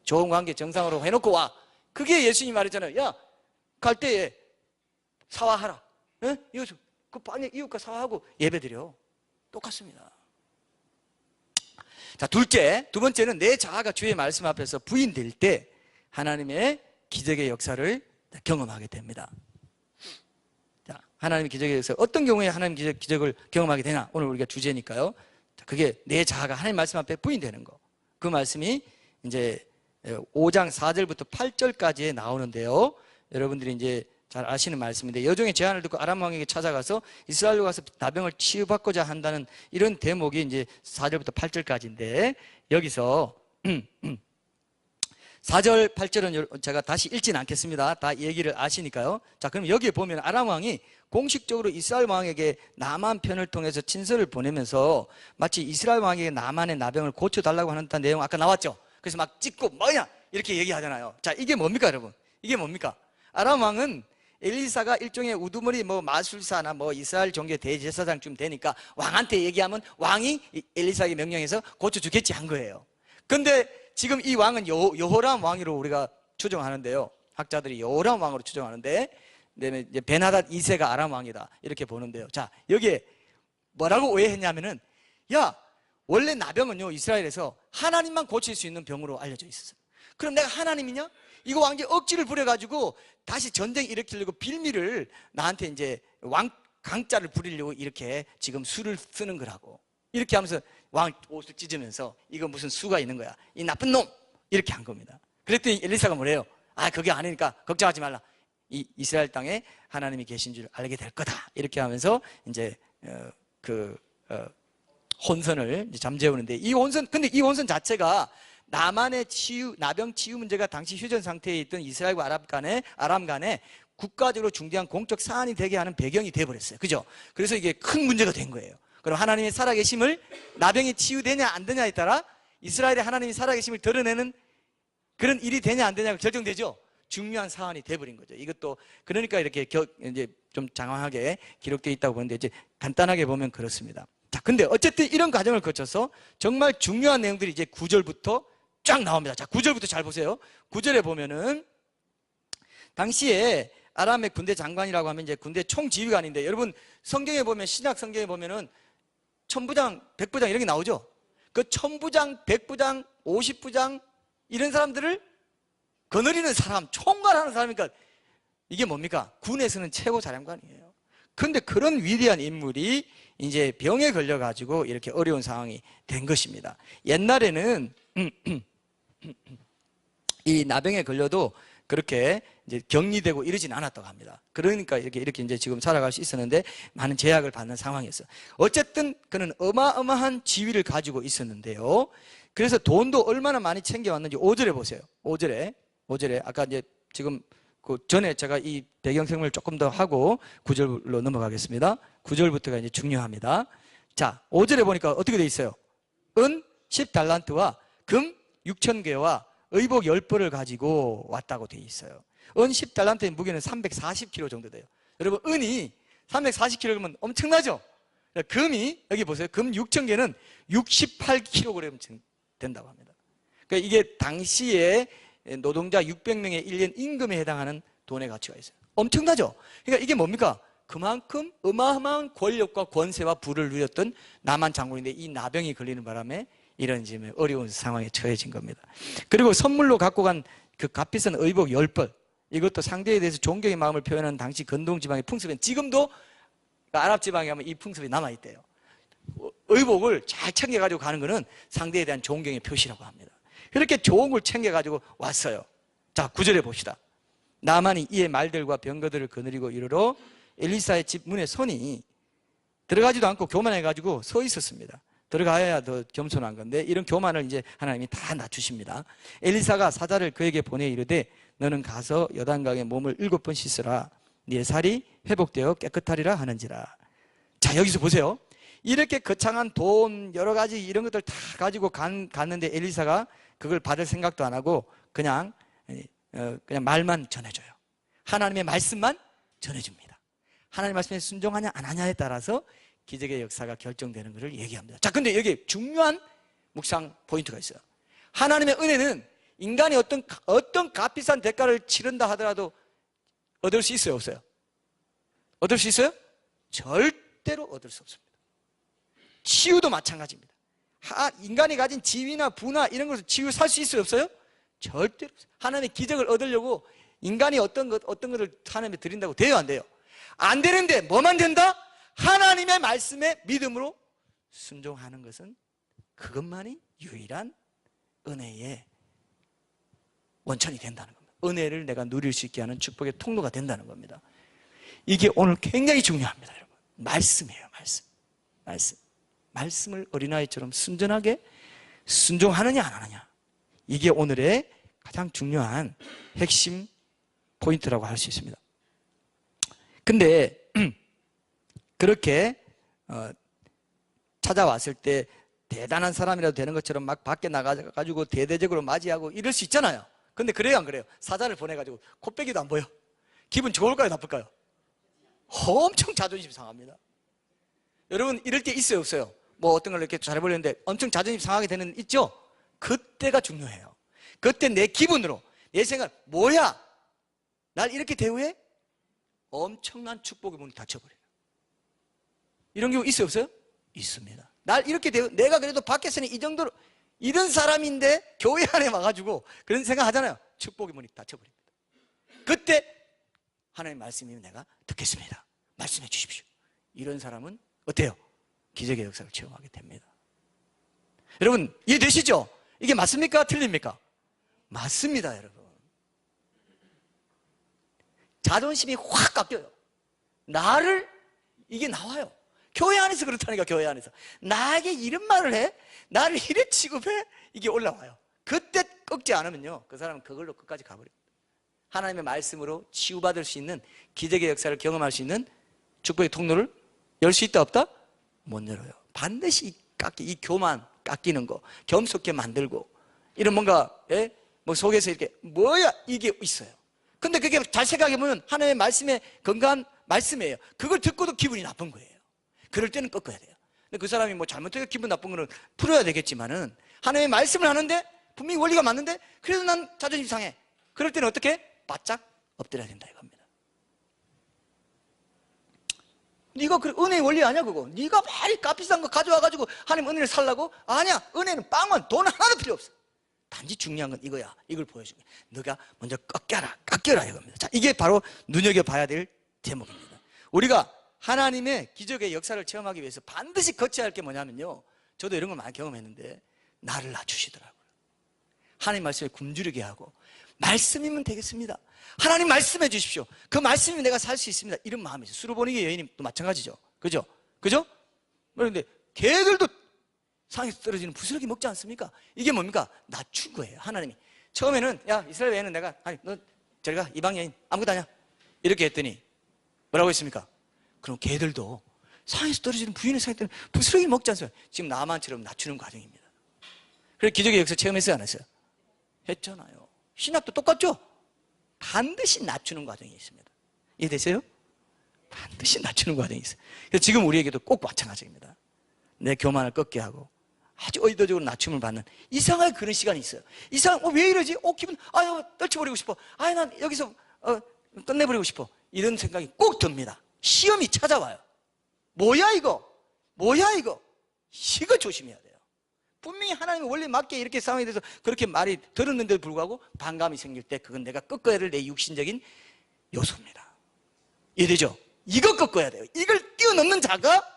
좋은 관계 정상으로 해놓고 와. 그게 예수님이 말했잖아요. 야, 갈 때에 사화하라. 그 빵에 이웃과 사화하고 예배드려. 똑같습니다. 자, 두 번째는 내 자아가 주의 말씀 앞에서 부인될 때 하나님의 기적의 역사를 경험하게 됩니다. 자, 하나님의 기적의 역사, 어떤 경우에 하나님 기적을 경험하게 되나? 오늘 우리가 주제니까요. 그게 내 자아가 하나님 말씀 앞에 부인되는 거. 그 말씀이 이제 5장 4절부터 8절까지에 나오는데요. 여러분들이 이제 잘 아시는 말씀인데, 여종의 제안을 듣고 아람 왕에게 찾아가서 이스라엘로 가서 나병을 치유받고자 한다는 이런 대목이 이제 4절부터 8절까지인데, 여기서 4절, 8절은 제가 다시 읽지는 않겠습니다. 다 얘기를 아시니까요. 자, 그럼 여기에 보면 아람 왕이 공식적으로 이스라엘 왕에게 나만 편을 통해서 친서를 보내면서 마치 이스라엘 왕에게 나만의 나병을 고쳐달라고 하는 내용 아까 나왔죠. 그래서 막 찍고 뭐냐 이렇게 얘기하잖아요. 자, 이게 뭡니까 여러분? 이게 뭡니까? 아람 왕은 엘리사가 일종의 우두머리 마술사나 이스라엘 종교 대제사장쯤 되니까 왕한테 얘기하면 왕이 엘리사에게 명령해서 고쳐주겠지 한 거예요. 근데 지금 이 왕은 여호람 왕으로 우리가 추정하는데요. 학자들이 여호람 왕으로 추정하는데, 그다음에 이제 베나닷 2세가 아람 왕이다 이렇게 보는데요. 자, 여기에 뭐라고 오해했냐면은, 야, 원래 나병은요 이스라엘에서 하나님만 고칠 수 있는 병으로 알려져 있었어요. 그럼 내가 하나님이냐? 이거 왕제 억지를 부려가지고 다시 전쟁 일으키려고 빌미를 나한테 이제 강짜를 부리려고 이렇게 지금 수를 쓰는 거라고. 이렇게 하면서 왕 옷을 찢으면서 이거 무슨 수가 있는 거야, 이 나쁜 놈, 이렇게 한 겁니다. 그랬더니 엘리사가 뭐래요? 아, 그게 아니니까 걱정하지 말라. 이 이스라엘 땅에 하나님이 계신 줄 알게 될 거다. 이렇게 하면서 이제 혼선을 잠재우는데, 근데 이 혼선 자체가 나만의 나병 치유 문제가 당시 휴전 상태에 있던 이스라엘과 아람 간에 국가적으로 중대한 공적 사안이 되게 하는 배경이 되어버렸어요. 그죠? 그래서 이게 큰 문제가 된 거예요. 그럼 하나님의 살아계심을, 나병이 치유되냐 안 되냐에 따라 이스라엘의 하나님이 살아계심을 드러내는 그런 일이 되냐 안 되냐가 결정되죠. 중요한 사안이 돼버린 거죠. 이것도 그러니까 이렇게 이제 좀 장황하게 기록되어 있다고 보는데, 이제 간단하게 보면 그렇습니다. 자, 근데 어쨌든 이런 과정을 거쳐서 정말 중요한 내용들이 이제 9절부터 쫙 나옵니다. 자, 9절부터 잘 보세요. 9절에 보면은 당시에 아람의 군대 장관이라고 하면 이제 군대 총지휘관인데, 여러분 성경에 보면, 신약 성경에 보면은 천부장, 백부장 이런 게 나오죠. 그 천부장, 백부장, 50부장 이런 사람들을 거느리는 사람, 총괄하는 사람이니까 이게 뭡니까? 군에서는 최고 사령관이에요. 그런데 그런 위대한 인물이 이제 병에 걸려가지고 이렇게 어려운 상황이 된 것입니다. 옛날에는 이 나병에 걸려도 그렇게 이제 격리되고 이러진 않았다고 합니다. 그러니까 이렇게 이제 지금 살아갈 수 있었는데 많은 제약을 받는 상황이었어요. 어쨌든 그는 어마어마한 지위를 가지고 있었는데요. 그래서 돈도 얼마나 많이 챙겨왔는지 5절에 보세요. 5절에 아까 이제 지금 그 전에 제가 이 배경 설명을 조금 더 하고 9절로 넘어가겠습니다. 9절부터가 이제 중요합니다. 자, 5절에 보니까 어떻게 돼 있어요? 은 10달란트와 금 6,000개와 의복 10벌을 가지고 왔다고 돼 있어요. 은 10달란트의 무게는 340kg 정도 돼요. 여러분, 은이 340kg면 엄청나죠? 금이, 여기 보세요. 금 6,000개는 68kg 된다고 합니다. 그러니까 이게 당시에 노동자 600명의 1년 임금에 해당하는 돈의 가치가 있어요. 엄청나죠? 그러니까 이게 뭡니까? 그만큼 어마어마한 권력과 권세와 부를 누렸던 나만 장군인데, 이 나병이 걸리는 바람에 이런 지금 어려운 상황에 처해진 겁니다. 그리고 선물로 갖고 간 그 값비싼 의복 10벌, 이것도 상대에 대해서 존경의 마음을 표현하는 당시 건동 지방의 풍습은, 지금도 아랍 지방에 가면 이 풍습이 남아있대요. 의복을 잘 챙겨가지고 가는 것은 상대에 대한 존경의 표시라고 합니다. 그렇게 좋은 걸 챙겨가지고 왔어요. 자, 9절에 봅시다. 나만이 이의 말들과 병거들을 거느리고 이르러 엘리사의 집 문에 서니, 들어가지도 않고 교만해가지고 서 있었습니다. 들어가야 더 겸손한 건데, 이런 교만을 이제 하나님이 다 낮추십니다. 엘리사가 사자를 그에게 보내 이르되, 너는 가서 여단강에 몸을 7번 씻으라. 네 살이 회복되어 깨끗하리라 하는지라. 자, 여기서 보세요. 이렇게 거창한 돈 여러 가지 이런 것들 다 가지고 갔는데 엘리사가 그걸 받을 생각도 안 하고 그냥 말만 전해줘요. 하나님의 말씀만 전해줍니다. 하나님의 말씀에 순종하냐 안 하냐에 따라서 기적의 역사가 결정되는 것을 얘기합니다. 자, 근데 여기 중요한 묵상 포인트가 있어요. 하나님의 은혜는 인간이 어떤 값비싼 대가를 치른다 하더라도 얻을 수 있어요, 없어요? 얻을 수 있어요? 절대로 얻을 수 없습니다. 치유도 마찬가지입니다. 인간이 가진 지위나 부나 이런 것을 치유 살 수 있어요, 없어요? 절대로 없어요. 하나님의 기적을 얻으려고 인간이 어떤 것을 하나님께 드린다고 돼요, 안 돼요? 안 되는데 뭐만 된다? 하나님의 말씀에 믿음으로 순종하는 것은 그것만이 유일한 은혜의 원천이 된다는 겁니다. 은혜를 내가 누릴 수 있게 하는 축복의 통로가 된다는 겁니다. 이게 오늘 굉장히 중요합니다, 여러분. 말씀이에요, 말씀. 말씀을 어린아이처럼 순전하게 순종하느냐 안 하느냐, 이게 오늘의 가장 중요한 핵심 포인트라고 할 수 있습니다. 근데 그렇게 찾아왔을 때 대단한 사람이라도 되는 것처럼 막 밖에 나가가지고 대대적으로 맞이하고 이럴 수 있잖아요. 근데 그래요, 안 그래요? 사자를 보내가지고 코빼기도 안 보여? 기분 좋을까요, 나쁠까요? 엄청 자존심 상합니다. 여러분, 이럴 때 있어요, 없어요? 뭐 어떤 걸 이렇게 잘해보려는데 엄청 자존심 상하게 되는 있죠? 그때가 중요해요. 그때 내 기분으로, 내 생각, 뭐야? 날 이렇게 대우해? 엄청난 축복의 문이 닫혀버려요. 이런 경우 있어요, 없어요? 있습니다. 날 이렇게 대우, 내가 그래도 밖에서는 이 정도로 이런 사람인데 교회 안에 와가지고 그런 생각 하잖아요. 축복의 문이 닫혀버립니다. 그때 하나님 말씀이면 내가 듣겠습니다. 말씀해 주십시오. 이런 사람은 어때요? 기적의 역사를 체험하게 됩니다. 여러분, 이해되시죠? 이게 맞습니까? 틀립니까? 맞습니다, 여러분. 자존심이 확 깎여요. 나를, 이게 나와요. 교회 안에서 그렇다니까, 교회 안에서. 나에게 이런 말을 해? 나를 이래 취급해? 이게 올라와요. 그때 꺾지 않으면요, 그 사람은 그걸로 끝까지 가버립니다. 하나님의 말씀으로 치유받을 수 있는, 기적의 역사를 경험할 수 있는 축복의 통로를 열 수 있다, 없다? 못 열어요. 반드시 이 교만 깎이는 거, 겸손케 만들고, 이런 뭔가, 뭐 속에서 이렇게, 뭐야, 이게 있어요. 근데 그게 잘 생각해보면 하나님의 말씀의 건강한 말씀이에요. 그걸 듣고도 기분이 나쁜 거예요. 그럴 때는 꺾어야 돼요. 근데 그 사람이 뭐 잘못해서 기분 나쁜 거는 풀어야 되겠지만은, 하나님의 말씀을 하는데 분명히 원리가 맞는데 그래도 난 자존심 상해. 그럴 때는 어떻게? 바짝 엎드려야 된다 이겁니다. 네가 그 은혜의 원리 아니야 그거? 네가 많이 값비싼 거 가져와가지고 하나님 은혜를 살라고? 아니야. 은혜는 빵원, 돈 하나도 필요 없어. 단지 중요한 건 이거야. 이걸 보여주게. 너가 먼저 깎여라 이겁니다. 자, 이게 바로 눈여겨봐야 될 제목입니다. 우리가 하나님의 기적의 역사를 체험하기 위해서 반드시 거쳐야 할 게 뭐냐면요, 저도 이런 걸 많이 경험했는데, 나를 낮추시더라고요. 하나님 말씀에 굶주리게 하고, 말씀이면 되겠습니다. 하나님 말씀해 주십시오. 그 말씀이면 내가 살 수 있습니다. 이런 마음이죠. 수로보니게 여인이 또 마찬가지죠. 그죠? 그런데 개들도 상에서 떨어지는 부스러기 먹지 않습니까? 이게 뭡니까? 낮춘 거예요. 하나님이 처음에는, 야, 이스라엘 여인은 내가, 아니 너 저리 가, 이방 여인 아무것도 아니야, 이렇게 했더니 뭐라고 했습니까? 그럼 개들도 상에서 떨어지는 부인의 상에 때는 부스러기 먹지 않습니까? 지금 나만처럼 낮추는 과정입니다. 그래서 기적의 역사 체험했어요, 안 했어요? 했잖아요. 신학도 똑같죠? 반드시 낮추는 과정이 있습니다. 이해되세요? 반드시 낮추는 과정이 있어요. 그래서 지금 우리에게도 꼭 마찬가지입니다. 내 교만을 꺾게 하고 아주 의도적으로 낮춤을 받는 이상하게 그런 시간이 있어요. 왜 이러지? 기분, 떨쳐버리고 싶어. 난 여기서 끝내버리고 싶어. 이런 생각이 꼭 듭니다. 시험이 찾아와요. 뭐야 이거? 이거 조심해야 돼요. 분명히 하나님의 원리 맞게 이렇게 상황에 대해서 그렇게 말이 들었는데도 불구하고 반감이 생길 때, 그건 내가 꺾어야 될 내 육신적인 요소입니다. 이해되죠? 이거 꺾어야 돼요. 이걸 뛰어넘는 자가,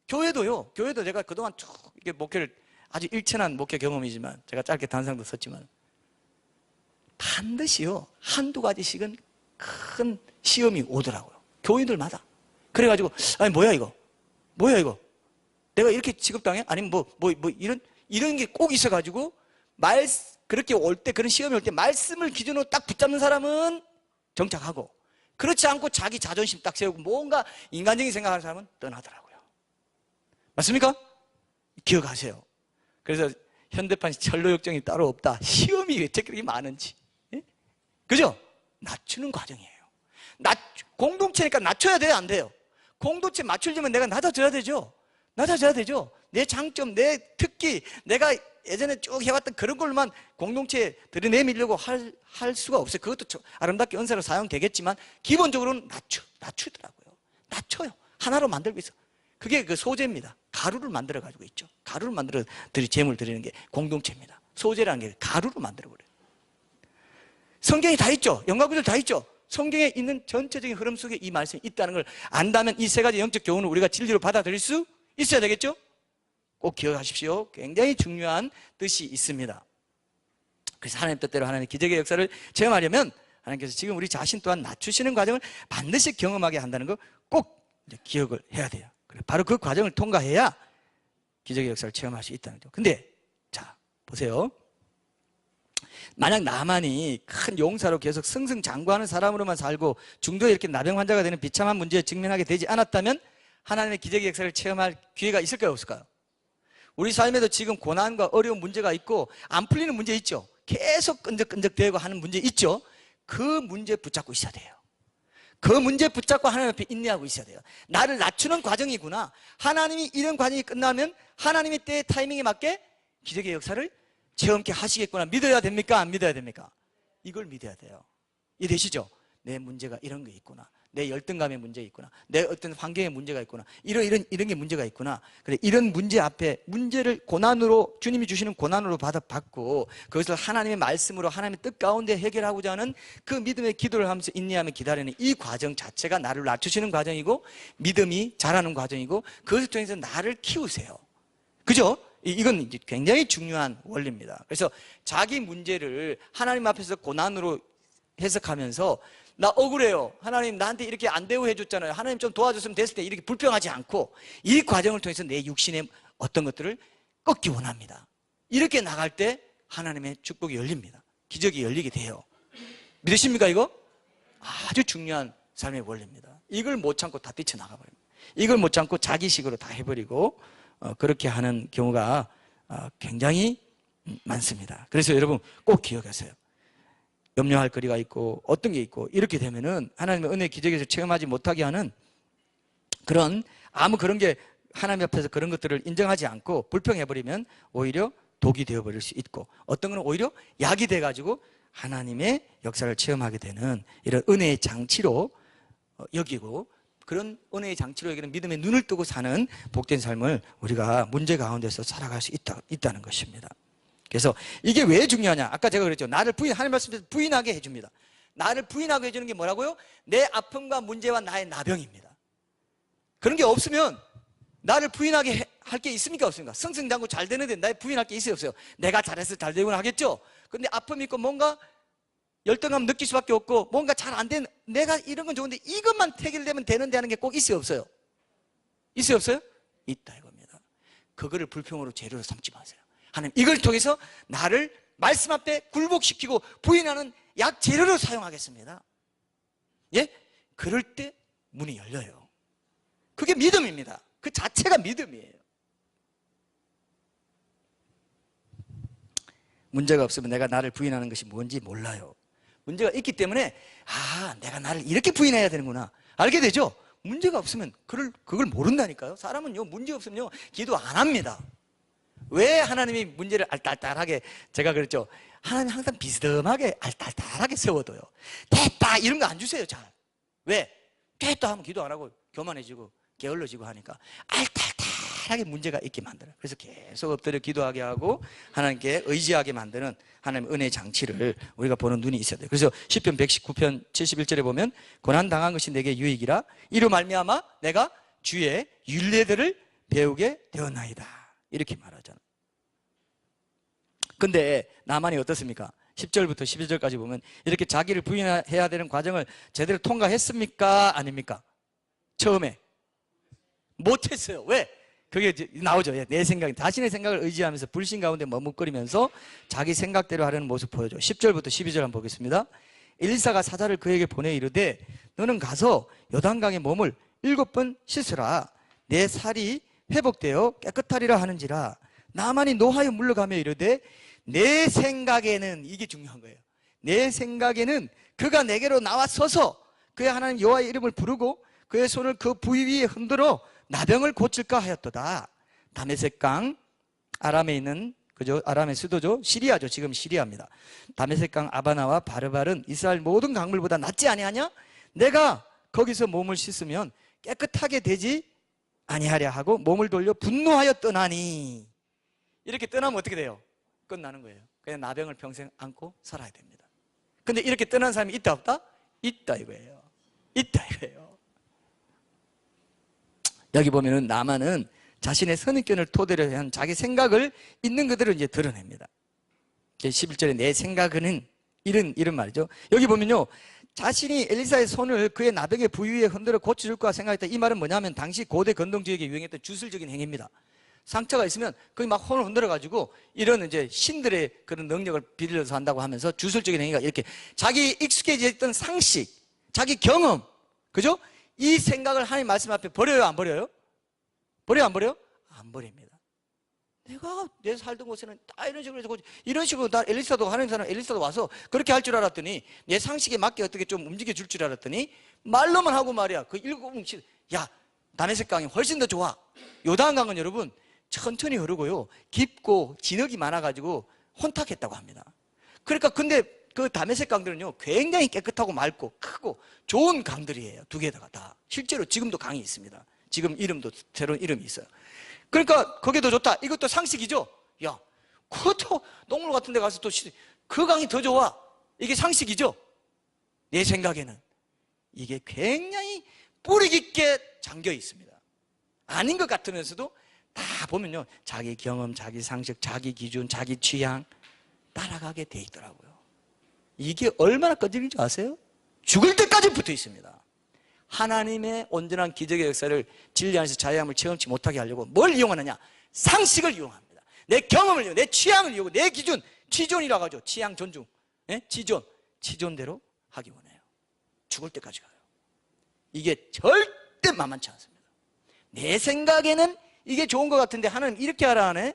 교회도 제가 그동안 쭉 이렇게 목회를, 아주 일천한 목회 경험이지만, 제가 짧게 단상도 썼지만, 반드시요, 한두 가지씩은 큰 시험이 오더라고요. 교인들마다. 그래가지고, 뭐야 이거? 내가 이렇게 취급당해? 아니면 이런 게 꼭 있어가지고, 그렇게 올 때, 그런 시험이 올 때, 말씀을 기준으로 딱 붙잡는 사람은 정착하고, 그렇지 않고 자기 자존심 딱 세우고, 뭔가 인간적인 생각하는 사람은 떠나더라고요. 맞습니까? 기억하세요. 그래서 현대판 철로역정이 따로 없다. 시험이 왜 그렇게 많은지. 예? 그죠? 낮추는 과정이에요. 공동체니까 낮춰야 돼요, 안 돼요? 공동체 맞추려면 내가 낮아져야 되죠. 내 장점, 내 특기, 내가 예전에 쭉 해왔던 그런 걸로만 공동체에 들여내밀려고 할 수가 없어요. 그것도 아름답게 은사로 사용되겠지만, 기본적으로는 낮추더라고요. 낮춰요. 하나로 만들고 있어. 그게 그 소재입니다. 가루를 만들어 가지고 있죠. 가루를 만들어 재물 드리는 게 공동체입니다. 소재라는 게 가루로 만들어 버려요. 성경에 다 있죠. 영과 구절 다 있죠. 성경에 있는 전체적인 흐름 속에 이 말씀이 있다는 걸 안다면 이 세 가지 영적 교훈을 우리가 진리로 받아들일 수 있어야 되겠죠? 꼭 기억하십시오. 굉장히 중요한 뜻이 있습니다. 그래서 하나님 뜻대로 하나님의 기적의 역사를 체험하려면 하나님께서 지금 우리 자신 또한 낮추시는 과정을 반드시 경험하게 한다는 거 꼭 기억을 해야 돼요. 바로 그 과정을 통과해야 기적의 역사를 체험할 수 있다는 거죠. 근데 자 보세요. 만약 나만이 큰 용사로 계속 승승장구하는 사람으로만 살고 중도에 이렇게 나병 환자가 되는 비참한 문제에 직면하게 되지 않았다면 하나님의 기적의 역사를 체험할 기회가 있을까요, 없을까요? 우리 삶에도 지금 고난과 어려운 문제가 있고 안 풀리는 문제 있죠. 계속 끈적끈적대고 하는 문제 있죠. 그 문제 붙잡고 있어야 돼요. 그 문제 붙잡고 하나님 앞에 인내하고 있어야 돼요. 나를 낮추는 과정이구나. 하나님이 이런 과정이 끝나면 하나님의 때의 타이밍에 맞게 기적의 역사를 체험케 하시겠구나. 믿어야 됩니까? 안 믿어야 됩니까? 이걸 믿어야 돼요. 이해되시죠? 내 문제가 이런 게 있구나. 내 열등감의 문제가 있구나. 내 어떤 환경의 문제가 있구나. 이런 게 문제가 있구나. 그래, 이런 문제 앞에 문제를 고난으로, 주님이 주시는 고난으로 받고 그것을 하나님의 말씀으로 하나님의 뜻 가운데 해결하고자 하는 그 믿음의 기도를 하면서 인내하며 기다리는 이 과정 자체가 나를 낮추시는 과정이고 믿음이 자라는 과정이고 그것을 통해서 나를 키우세요. 그죠? 이건 이제 굉장히 중요한 원리입니다. 그래서 자기 문제를 하나님 앞에서 고난으로 해석하면서 나 억울해요. 하나님 나한테 이렇게 안 대우해 줬잖아요. 하나님 좀 도와줬으면 됐을 때 이렇게 불평하지 않고 이 과정을 통해서 내 육신의 어떤 것들을 꺾기 원합니다. 이렇게 나갈 때 하나님의 축복이 열립니다. 기적이 열리게 돼요. 믿으십니까 이거? 아주 중요한 삶의 원리입니다. 이걸 못 참고 다 뛰쳐나가버립니다. 이걸 못 참고 자기식으로 다 해버리고 그렇게 하는 경우가 굉장히 많습니다. 그래서 여러분 꼭 기억하세요. 염려할 거리가 있고 어떤 게 있고 이렇게 되면은 하나님의 은혜 기적에서 체험하지 못하게 하는 그런 그런 게 하나님 앞에서 그런 것들을 인정하지 않고 불평해버리면 오히려 독이 되어버릴 수 있고 어떤 거는 오히려 약이 돼가지고 하나님의 역사를 체험하게 되는 이런 은혜의 장치로 여기고 그런 은혜의 장치로 여기는 믿음의 눈을 뜨고 사는 복된 삶을 우리가 문제 가운데서 살아갈 수 있다는 것입니다. 그래서 이게 왜 중요하냐? 아까 제가 그랬죠. 나를 하나님 말씀에서 부인하게 해줍니다. 나를 부인하게 해주는 게 뭐라고요? 내 아픔과 문제와 나의 나병입니다. 그런 게 없으면 나를 부인하게 할 게 있습니까? 없습니까? 승승장구 잘 되는데 나를 부인할 게 있어요? 없어요? 내가 잘해서 잘 되구나 하겠죠? 근데 아픔이 있고 뭔가 열등감 느낄 수밖에 없고 뭔가 잘 안 되는 내가 이런 건 좋은데 이것만 해결되면 되는데 하는 게 꼭 있어요? 없어요? 있어요? 없어요? 있다 이겁니다. 그거를 불평으로 재료로 삼지 마세요. 하나님 이걸 통해서 나를 말씀 앞에 굴복시키고 부인하는 약 재료로 사용하겠습니다. 예? 그럴 때 문이 열려요. 그게 믿음입니다. 그 자체가 믿음이에요. 문제가 없으면 내가 나를 부인하는 것이 뭔지 몰라요. 문제가 있기 때문에 내가 나를 이렇게 부인해야 되는구나 알게 되죠. 문제가 없으면 그걸 모른다니까요. 사람은요 문제 없으면요 기도 안 합니다. 왜 하나님이 문제를 알딸딸하게 제가 그랬죠. 하나님 항상 비스듬하게 알딸딸하게 세워둬요. 됐다 이런 거 안 주세요. 잘. 왜? 됐다 하면 기도 안 하고 교만해지고 게을러지고 하니까 알딸딸하게 문제가 있게 만들어요. 그래서 계속 엎드려 기도하게 하고 하나님께 의지하게 만드는 하나님의 은혜의 장치를 우리가 보는 눈이 있어야 돼요. 그래서 시편 119편 71절에 보면 고난당한 것이 내게 유익이라 이로 말미암아 내가 주의 율례들을 배우게 되었나이다 이렇게 말하잖아요. 근데 나만이 어떻습니까? 10절부터 12절까지 보면 이렇게 자기를 부인해야 되는 과정을 제대로 통과했습니까? 아닙니까? 처음에 못했어요. 왜? 그게 나오죠. 내 생각, 자신의 생각을 의지하면서 불신 가운데 머뭇거리면서 자기 생각대로 하려는 모습 보여줘. 10절부터 12절 한번 보겠습니다. 엘리사가 사자를 그에게 보내 이르되 너는 가서 요단강에 몸을 7번 씻으라. 내 살이 회복되어 깨끗하리라 하는지라. 나만이 노하여 물러가며 이르되 내 생각에는 이게 중요한 거예요. 내 생각에는 그가 내게로 나와 서서 그의 하나님 여호와의 이름을 부르고 그의 손을 그 부위 위에 흔들어 나병을 고칠까 하였도다. 다메섹강 아람에 있는 그죠? 아람의 수도죠. 시리아죠. 지금 시리아입니다. 다메섹강 아바나와 바르발은 이스라엘 모든 강물보다 낫지 아니하냐? 내가 거기서 몸을 씻으면 깨끗하게 되지 아니하랴 하고 몸을 돌려 분노하여 떠나니 이렇게 떠나면 어떻게 돼요? 끝나는 거예요. 그냥 나병을 평생 안고 살아야 됩니다. 근데 이렇게 떠난 사람이 있다 없다? 있다 이거예요. 있다 이거예요. 여기 보면은 나만은 자신의 선입견을 토대로 한 자기 생각을 있는 그대로 이제 드러냅니다. 11절에 내 생각은 이런 말이죠. 여기 보면요, 자신이 엘리사의 손을 그의 나병의 부위에 흔들어 고쳐줄 거라 생각했다. 이 말은 뭐냐면 당시 고대 건동지역에 유행했던 주술적인 행위입니다. 상처가 있으면 거기 막 손을 흔들어 가지고 이런 이제 신들의 그런 능력을 빌려서 한다고 하면서 주술적인 행위가 이렇게 자기 익숙해져 있던 상식, 자기 경험, 그죠? 이 생각을 하나님 말씀 앞에 버려요, 안 버려요? 버려요, 안 버려요? 안 버립니다. 내가 살던 곳에는 다 이런 식으로 다 엘리사도 하는 사람 엘리사도 와서 그렇게 할 줄 알았더니 내 상식에 맞게 어떻게 좀 움직여 줄 줄 알았더니 말로만 하고 말이야. 그 7시 야 다메섹 강이 훨씬 더 좋아. 요단 강은 여러분 천천히 흐르고요, 깊고 진흙이 많아가지고 혼탁했다고 합니다. 그러니까 근데 그 다메섹 강들은요 굉장히 깨끗하고 맑고 크고 좋은 강들이에요. 두 개다가 다 실제로 지금도 강이 있습니다. 지금 이름도 새로운 이름이 있어요. 그러니까 그게 더 좋다. 이것도 상식이죠. 야, 그것도 동물 같은 데 가서 또 그 강이 더 좋아. 이게 상식이죠. 내 생각에는 이게 굉장히 뿌리 깊게 잠겨 있습니다. 아닌 것 같으면서도 다 보면요 자기 경험, 자기 상식, 자기 기준, 자기 취향 따라가게 돼 있더라고요. 이게 얼마나 꺼지는지 아세요? 죽을 때까지 붙어 있습니다. 하나님의 온전한 기적의 역사를 진리 안에서 자유함을 체험치 못하게 하려고 뭘 이용하느냐? 상식을 이용합니다. 내 경험을 이용하고 내 취향을 이용하고 내 기준, 취존이라고 하죠. 취향 존중, 취존대로 하기 원해요. 죽을 때까지 가요. 이게 절대 만만치 않습니다. 내 생각에는 이게 좋은 것 같은데 하나님 이렇게 하라 하네.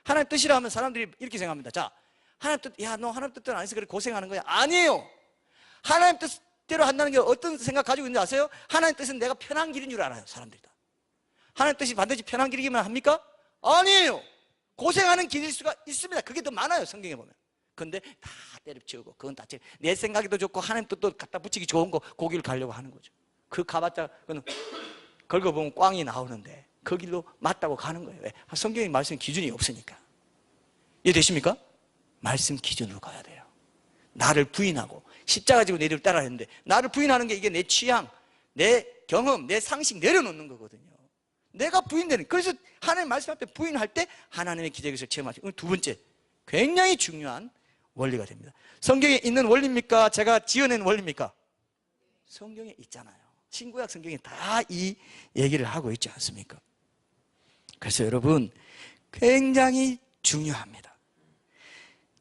하나님 뜻이라 하면 사람들이 이렇게 생각합니다. 자, 하나님 뜻, 야, 너 하나님 뜻대로 안 해서 그래 고생하는 거야. 아니에요. 하나님 뜻대로 한다는 게 어떤 생각 가지고 있는지 아세요? 하나님 뜻은 내가 편한 길인 줄 알아요. 사람들이 다. 하나님 뜻이 반드시 편한 길이기만 합니까? 아니에요. 고생하는 길일 수가 있습니다. 그게 더 많아요, 성경에 보면. 근데 다 때려치우고 그건 다 내 생각이 더 좋고 하나님 뜻도 갖다 붙이기 좋은 거 그 길을 가려고 하는 거죠. 그 가봤자 그건 긁어보면 꽝이 나오는데 그 길로 맞다고 가는 거예요. 왜? 성경의 말씀 기준이 없으니까. 이해되십니까? 말씀 기준으로 가야 돼요. 나를 부인하고 십자가 지고 내를 따라 했는데 나를 부인하는 게 이게 내 취향, 내 경험, 내 상식 내려놓는 거거든요. 내가 부인되는, 그래서 하나님 말씀 앞에 부인할 때 하나님의 기적을 체험하시고, 두 번째 굉장히 중요한 원리가 됩니다. 성경에 있는 원리입니까? 제가 지어낸 원리입니까? 성경에 있잖아요. 신구약 성경에 다 이 얘기를 하고 있지 않습니까? 그래서 여러분 굉장히 중요합니다.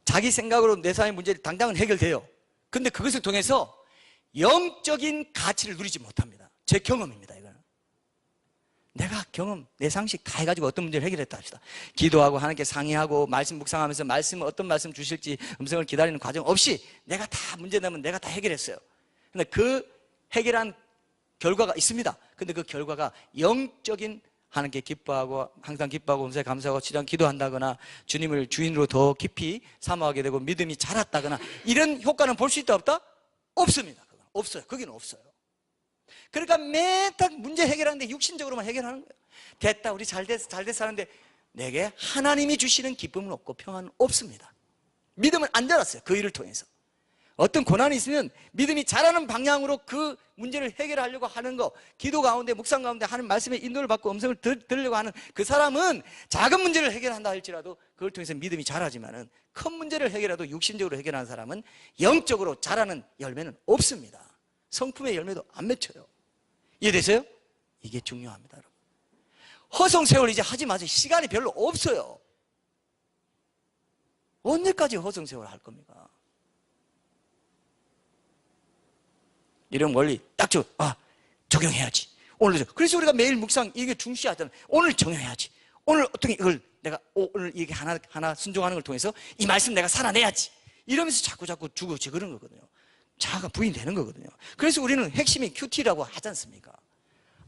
자기 생각으로 내 삶의 문제를 당장은 해결돼요. 근데 그것을 통해서 영적인 가치를 누리지 못합니다. 제 경험입니다. 이거는 내가 경험, 내 상식 다 해가지고 어떤 문제를 해결했다 합시다. 기도하고 하나님께 상의하고 말씀 묵상하면서 어떤 말씀 주실지 음성을 기다리는 과정 없이 내가 다 문제 내면 내가 다 해결했어요. 근데 그 해결한 결과가 있습니다. 근데 그 결과가 영적인, 하나님께 기뻐하고 항상 기뻐하고 음성에 감사하고 시장 기도한다거나 주님을 주인으로 더 깊이 사모하게 되고 믿음이 자랐다거나 이런 효과는 볼 수 있다 없다? 없습니다. 그건 없어요. 거기는 없어요. 그러니까 매일 문제 해결하는데 육신적으로만 해결하는 거예요. 됐다, 우리 잘 됐어 하는데 내게 하나님이 주시는 기쁨은 없고 평안은 없습니다. 믿음은 안 자랐어요. 그 일을 통해서. 어떤 고난이 있으면 믿음이 자라는 방향으로 그 문제를 해결하려고 하는 거, 기도 가운데 묵상 가운데 하는 말씀의 인도를 받고 음성을 들으려고 하는 그 사람은 작은 문제를 해결한다 할지라도 그걸 통해서 믿음이 자라지만은 큰 문제를 해결해도 육신적으로 해결하는 사람은 영적으로 자라는 열매는 없습니다. 성품의 열매도 안 맺혀요. 이해되세요? 이게 중요합니다, 여러분. 허송세월 이제 하지 마세요. 시간이 별로 없어요. 언제까지 허송세월 할 겁니까? 이런 원리 딱 적용해야지. 오늘 그래서 우리가 매일 묵상 이게 중시하잖아요. 오늘 정해야지. 오늘 어떻게 이걸 내가 오늘 이게 하나 순종하는 걸 통해서 이 말씀 내가 살아내야지. 이러면서 자꾸 주고 그런 거거든요. 자아가 부인되는 거거든요. 그래서 우리는 핵심이 큐티라고 하지 않습니까?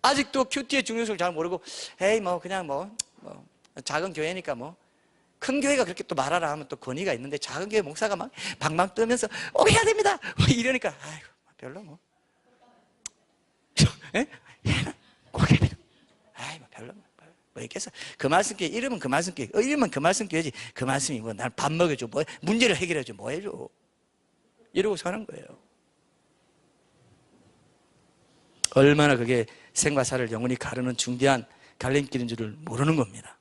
아직도 큐티의 중요성을 잘 모르고 에이 그냥 작은 교회니까 큰 교회가 그렇게 또 말하라 하면 또 권위가 있는데 작은 교회 목사가 막 방방 뜨면서 해야 됩니다 이러니까 아이고 별로 예? 꼭 해야 돼요. 아이 별로 있겠어. 그 말씀 교회 이름은 그 말씀 교회 이름은 그 말씀 교회지 그 말씀이 날 밥 먹여줘 문제를 해결해줘 해줘. 이러고 사는 거예요. 얼마나 그게 생과 사를 영원히 가르는 중대한 갈림길인 줄을 모르는 겁니다.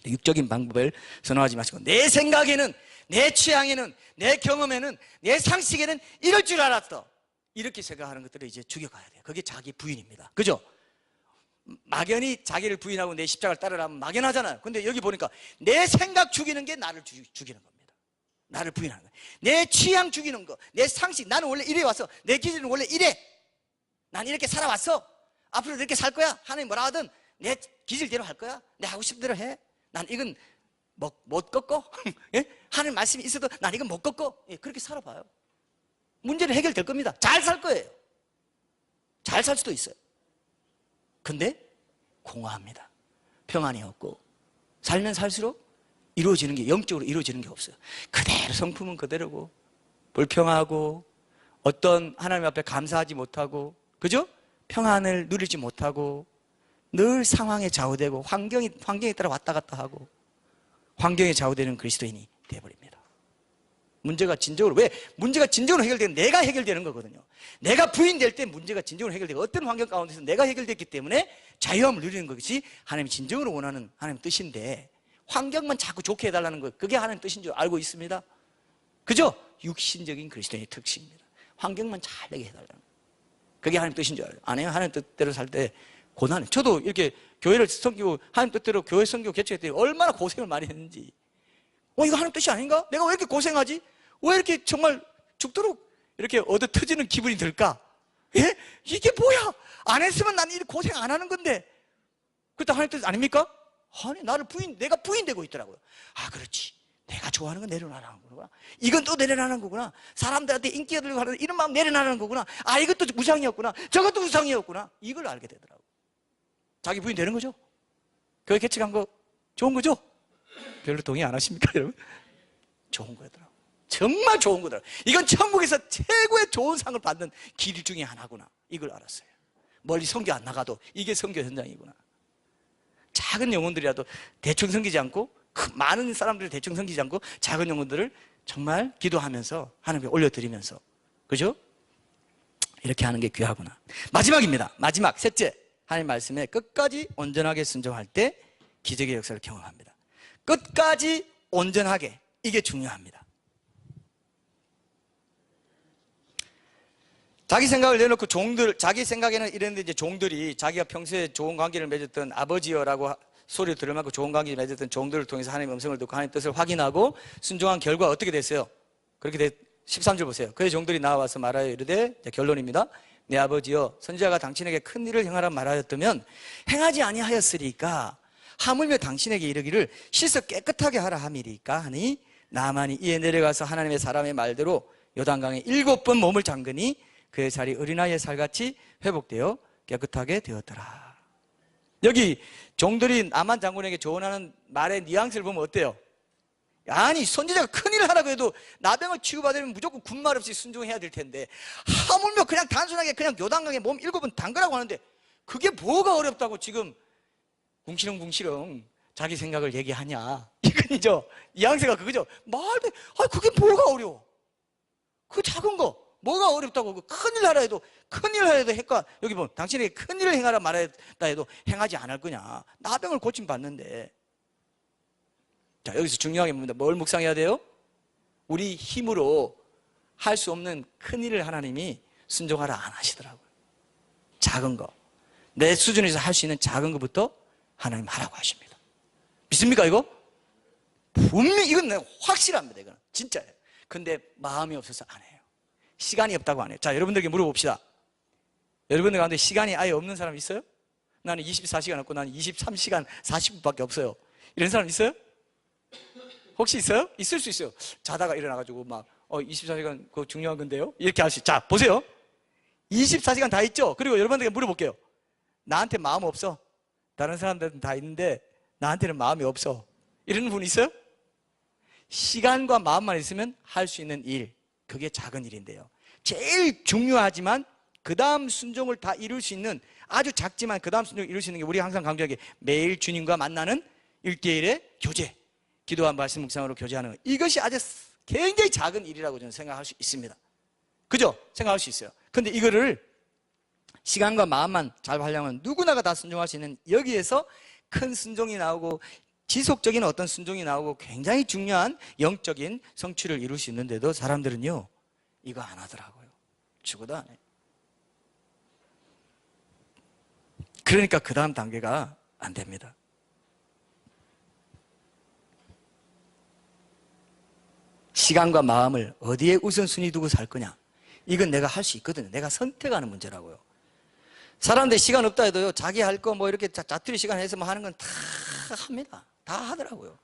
육적인 방법을 선호하지 마시고, 내 생각에는, 내 취향에는, 내 경험에는, 내 상식에는 이럴 줄 알았어, 이렇게 생각하는 것들을 이제 죽여가야 돼요. 그게 자기 부인입니다. 그죠? 막연히 자기를 부인하고 내 십자가를 따르라면 막연하잖아요. 근데 여기 보니까 내 생각 죽이는 게 나를 죽이는 겁니다. 나를 부인하는 거예요. 내 취향 죽이는 거, 내 상식, 나는 원래 이래 왔어, 내 기질은 원래 이래, 난 이렇게 살아왔어, 앞으로 이렇게 살 거야, 하나님 뭐라 하든 내 기질대로 할 거야, 내 하고 싶은 대로 해, 난 이건 못 꺾어. 예? 하나님 말씀이 있어도 난 이건 못 꺾어. 예, 그렇게 살아봐요. 문제는 해결될 겁니다. 잘 살 거예요. 잘 살 수도 있어요. 근데 공허합니다. 평안이 없고, 살면 살수록 이루어지는 게, 영적으로 이루어지는 게 없어요. 그대로 성품은 그대로고, 불평하고, 어떤 하나님 앞에 감사하지 못하고, 그죠? 평안을 누리지 못하고, 늘 상황에 좌우되고, 환경에 따라 왔다 갔다 하고, 환경에 좌우되는 그리스도인이 되어버립니다. 문제가 진정으로, 왜? 문제가 진정으로 해결되면 내가 해결되는 거거든요. 내가 부인될 때 문제가 진정으로 해결되고, 어떤 환경 가운데서 내가 해결됐기 때문에 자유함을 누리는 것이 하나님이 진정으로 원하는 하나님 뜻인데, 환경만 자꾸 좋게 해달라는 것, 그게 하나님 뜻인 줄 알고 있습니다. 그죠? 육신적인 그리스도인의 특징입니다. 환경만 잘 되게 해달라는 것, 그게 하나님 뜻인 줄 알아요. 안 해요? 하나님 뜻대로 살 때 고난. 저도 이렇게 교회를 섬기고 하나님 뜻대로 교회 섬기고 개척했더니 얼마나 고생을 많이 했는지. 이거 하나님 뜻이 아닌가? 내가 왜 이렇게 고생하지? 왜 이렇게 정말 죽도록 이렇게 얻어 터지는 기분이 들까? 예? 이게 뭐야? 안 했으면 난 이렇게 고생 안 하는 건데. 그때 하나님 뜻 아닙니까? 아니, 내가 부인되고 있더라고요. 아, 그렇지. 내가 좋아하는 건 내려놔라는 거구나. 이건 또 내려놔라는 거구나. 사람들한테 인기 얻으려고 하는 이런 마음 내려놔라는 거구나. 아, 이것도 우상이었구나. 저것도 우상이었구나. 이걸 알게 되더라고요. 자기 부인 되는 거죠? 교회 개척한 거 좋은 거죠? 별로 동의 안 하십니까, 여러분? 좋은 거더라고요. 정말 좋은 거더라고요. 이건 천국에서 최고의 좋은 상을 받는 길 중에 하나구나. 이걸 알았어요. 멀리 선교 안 나가도 이게 선교 현장이구나. 작은 영혼들이라도 대충 섬기지 않고, 많은 사람들을 대충 섬기지 않고, 작은 영혼들을 정말 기도하면서 하나님께 올려드리면서, 그죠? 이렇게 하는 게 귀하구나. 마지막입니다. 마지막, 셋째. 하나님 말씀에 끝까지 온전하게 순종할 때 기적의 역사를 경험합니다. 끝까지 온전하게, 이게 중요합니다. 자기 생각을 내놓고 자기 생각에는 이랬는데, 이제 종들이 자기가 평소에 좋은 관계를 맺었던 아버지여라고 소리를 들으면서 좋은 관계를 맺었던 종들을 통해서 하나님의 음성을 듣고 하나님의 뜻을 확인하고 순종한 결과 어떻게 됐어요? 그렇게 13절 보세요. 그의 종들이 나와서 말하여 이르되, 결론입니다. 내 아버지여, 선지자가 당신에게 큰 일을 행하라 말하였다면 행하지 아니하였으리까 하물며 당신에게 이르기를 씻어 깨끗하게 하라 함이리까 하니, 나만이 이에 내려가서 하나님의 사람의 말대로 요단강에 7번 몸을 잠그니 그의 살이 어린아이의 살같이 회복되어 깨끗하게 되었더라. 여기 종들이 나만 장군에게 조언하는 말의 뉘앙스를 보면 어때요? 아니, 선지자가 큰일을 하라고 해도 나병을 치유받으면 무조건 군말 없이 순종해야 될 텐데, 하물며 그냥 단순하게 그냥 요단강에 몸 7번 담그라고 하는데, 그게 뭐가 어렵다고 지금 궁시렁궁시렁 자기 생각을 얘기하냐, 이건이죠. 뉘앙스가 그거죠. 말도, 그게 뭐가 어려워? 그 작은 거 뭐가 어렵다고? 그 큰일 하라 해도, 큰일 하라 해도 할까? 여기 보면 당신에게 큰일을 행하라 말했다 해도 행하지 않을 거냐? 나병을 고침 받는데. 자, 여기서 중요한 게 뭡니다. 뭘 묵상해야 돼요? 우리 힘으로 할 수 없는 큰일을 하나님이 순종하라 안 하시더라고요. 작은 거, 내 수준에서 할 수 있는 작은 것부터 하나님 하라고 하십니다. 믿습니까, 이거? 분명히 이건 확실합니다. 이거는 진짜예요. 근데 마음이 없어서 안 해요. 시간이 없다고 안 해요. 자, 여러분들에게 물어봅시다. 여러분들 가운데 시간이 아예 없는 사람 있어요? 나는 24시간 없고 나는 23시간 40분밖에 없어요. 이런 사람 있어요? 혹시 있어요? 있을 수 있어요. 자다가 일어나가지고 막 24시간 그거 중요한 건데요? 이렇게 할 수 있어요. 자, 보세요. 24시간 다 있죠? 그리고 여러분들에게 물어볼게요. 나한테 마음 없어. 다른 사람들은 다 있는데 나한테는 마음이 없어. 이런 분 있어요? 시간과 마음만 있으면 할 수 있는 일, 그게 작은 일인데요. 제일 중요하지만 그 다음 순종을 다 이룰 수 있는, 아주 작지만 그 다음 순종을 이룰 수 있는 게, 우리가 항상 강조하게 매일 주님과 만나는 1대1의 교제, 기도와 말씀 묵상으로 교제하는 것, 이것이 아주 굉장히 작은 일이라고 저는 생각할 수 있습니다. 그죠? 생각할 수 있어요. 근데 이거를 시간과 마음만 잘 활용하면 누구나가 다 순종할 수 있는, 여기에서 큰 순종이 나오고 지속적인 어떤 순종이 나오고 굉장히 중요한 영적인 성취를 이룰 수 있는데도 사람들은요, 이거 안 하더라고요. 죽어도 안 해요. 그러니까 그 다음 단계가 안 됩니다. 시간과 마음을 어디에 우선순위 두고 살 거냐, 이건 내가 할 수 있거든요. 내가 선택하는 문제라고요. 사람들 시간 없다 해도요, 자기 할 거 뭐 이렇게 자투리 시간 해서 뭐 하는 건 다 합니다. 다 하더라고요.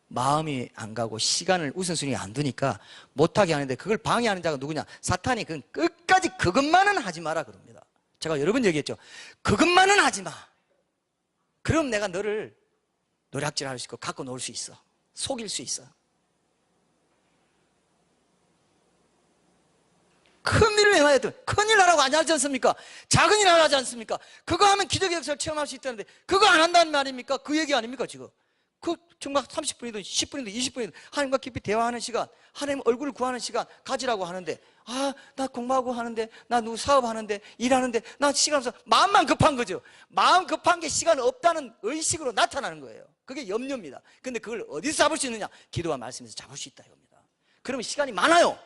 마음이 안 가고 시간을 우선순위에 안 두니까 못하게 하는데, 그걸 방해하는 자가 누구냐? 사탄이. 그건 끝까지 그것만은 하지 마라 그럽니다. 제가 여러 번 얘기했죠. 그것만은 하지 마. 그럼 내가 너를 노략질할 수 있고 갖고 놀 수 있어. 속일 수 있어. 큰일을 행하야 돼. 큰일 하라고 안 하지 않습니까? 작은 일 하지 않습니까? 그거 하면 기적의 역사를 체험할 수 있다는데 그거 안 한다는 말입니까? 그 얘기 아닙니까 지금? 그 정말 30분이든 10분이든 20분이든 하나님과 깊이 대화하는 시간, 하나님 얼굴을 구하는 시간 가지라고 하는데, 아, 나 공부하고 하는데, 나 누구 사업하는데, 일하는데, 나 시간 없어. 마음만 급한 거죠. 마음 급한 게 시간 없다는 의식으로 나타나는 거예요. 그게 염려입니다. 근데 그걸 어디서 잡을 수 있느냐? 기도와 말씀에서 잡을 수 있다 이겁니다. 그러면 시간이 많아요.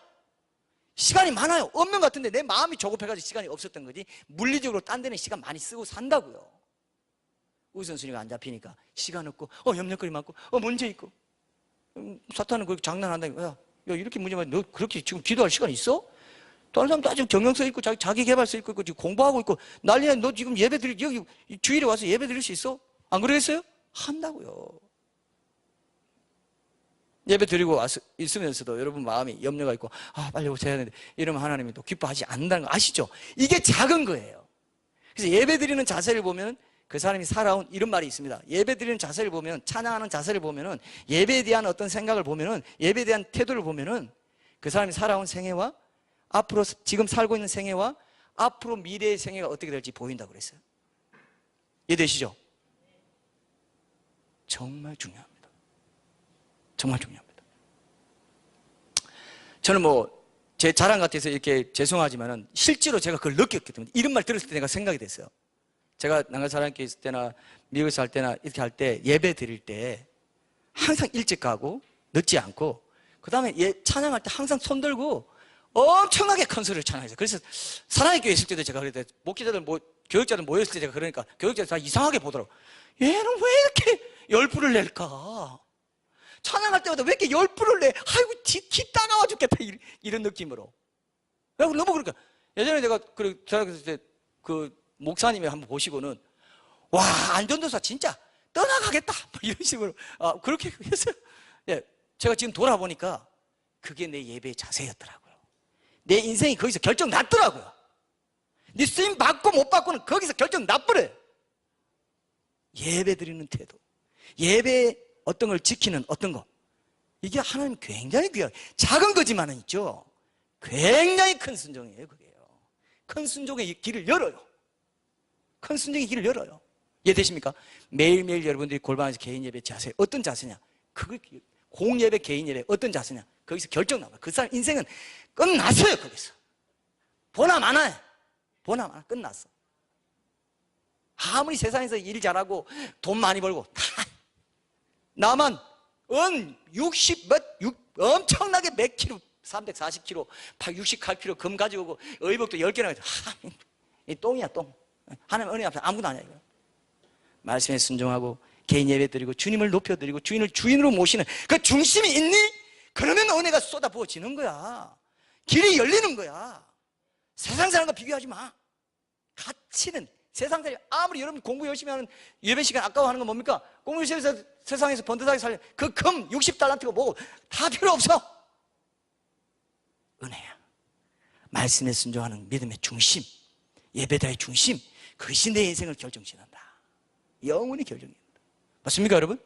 시간이 많아요. 없는 것 같은데 내 마음이 조급해가지고 시간이 없었던 거지, 물리적으로 딴 데는 시간 많이 쓰고 산다고요. 우선순위가 안 잡히니까 시간 없고, 염려거리 많고, 문제 있고. 사탄은 그렇게 장난한다니까. 야, 이렇게 문제 많이, 너 그렇게 지금 기도할 시간 있어? 다른 사람도 아직 경영서 있고 자기 개발서 있고 지금 공부하고 있고 난리야. 너 지금 예배 드릴, 여기 주일에 와서 예배 드릴 수 있어? 안 그러겠어요? 한다고요. 예배 드리고 있으면서도 여러분 마음이 염려가 있고, 빨리 오셔야 되는데, 이러면 하나님이 또 기뻐하지 않는다는 거 아시죠? 이게 작은 거예요. 그래서 예배 드리는 자세를 보면 그 사람이 살아온, 이런 말이 있습니다. 예배 드리는 자세를 보면, 찬양하는 자세를 보면은, 예배에 대한 어떤 생각을 보면은, 예배에 대한 태도를 보면은 그 사람이 살아온 생애와 앞으로 지금 살고 있는 생애와 앞으로 미래의 생애가 어떻게 될지 보인다고 그랬어요. 이해되시죠? 정말 중요합니다. 정말 중요합니다. 저는 제 자랑 같아서 이렇게 죄송하지만은 실제로 제가 그걸 느꼈기 때문에, 이런 말 들었을 때 내가 생각이 됐어요. 제가 난가사랑교회 있을 때나 미국에서 할 때나 이렇게 할 때 예배 드릴 때 항상 일찍 가고 늦지 않고, 그 다음에 찬양할 때 항상 손 들고 엄청나게 큰 소리를 찬양했어요. 그래서 사랑의 교회 있을 때도 제가 그랬대. 목회자들 교육자들 모였을 때 제가 그러니까 교육자들 다 이상하게 보더라고. 얘는 왜 이렇게 열불을 낼까? 찬양할 때마다 왜 이렇게 열불을 내? 아이고, 기 따가워 죽겠다. 이런 느낌으로. 너무 그러니까. 예전에 내가 대학교 때 목사님이 한번 보시고는, 와, 안전도사 진짜 떠나가겠다. 이런 식으로. 그렇게 했어요. 예, 제가 지금 돌아보니까 그게 내 예배의 자세였더라고요. 내 인생이 거기서 결정 났더라고요. 네 쓰임 받고 못 받고는 거기서 결정 나버려요. 예배 드리는 태도, 예배의 어떤 걸 지키는 어떤 거, 이게 하나님 굉장히 귀하고, 작은 거지만은 있죠, 굉장히 큰 순종이에요. 그게요. 큰 순종의 길을 열어요. 큰 순종의 길을 열어요. 이해되십니까? 매일매일 여러분들이 골방에서 개인 예배 자세, 어떤 자세냐? 그걸 공예배, 개인 예배 어떤 자세냐? 거기서 결정 나와요. 그 사람 인생은 끝났어요. 거기서 보나 마나요. 보나 마나 끝났어. 아무리 세상에서 일 잘하고 돈 많이 벌고 다 나만 60 몇 킬로, 340킬로, 68킬로 금 가지고 오고 의복도 10개나 가지고, 이 똥이야 똥. 하나님 은혜 앞에 아무것도 아니야 이거. 말씀에 순종하고 개인 예배 드리고 주님을 높여드리고 주인을 주인으로 모시는 그 중심이 있니? 그러면 은혜가 쏟아 부어지는 거야. 길이 열리는 거야. 세상 사람과 비교하지 마. 가치는 세상 사람이 아무리 여러분 공부 열심히 하는 예배 시간 아까워하는 건 뭡니까? 공부 열심히 해서 세상에서 번듯하게 살려. 그 금 60달란트가 뭐고 다 필요 없어. 은혜야. 말씀에 순종하는 믿음의 중심, 예배다의 중심, 그것이 내 인생을 결정짓는다. 영원히 결정짓는다. 맞습니까 여러분?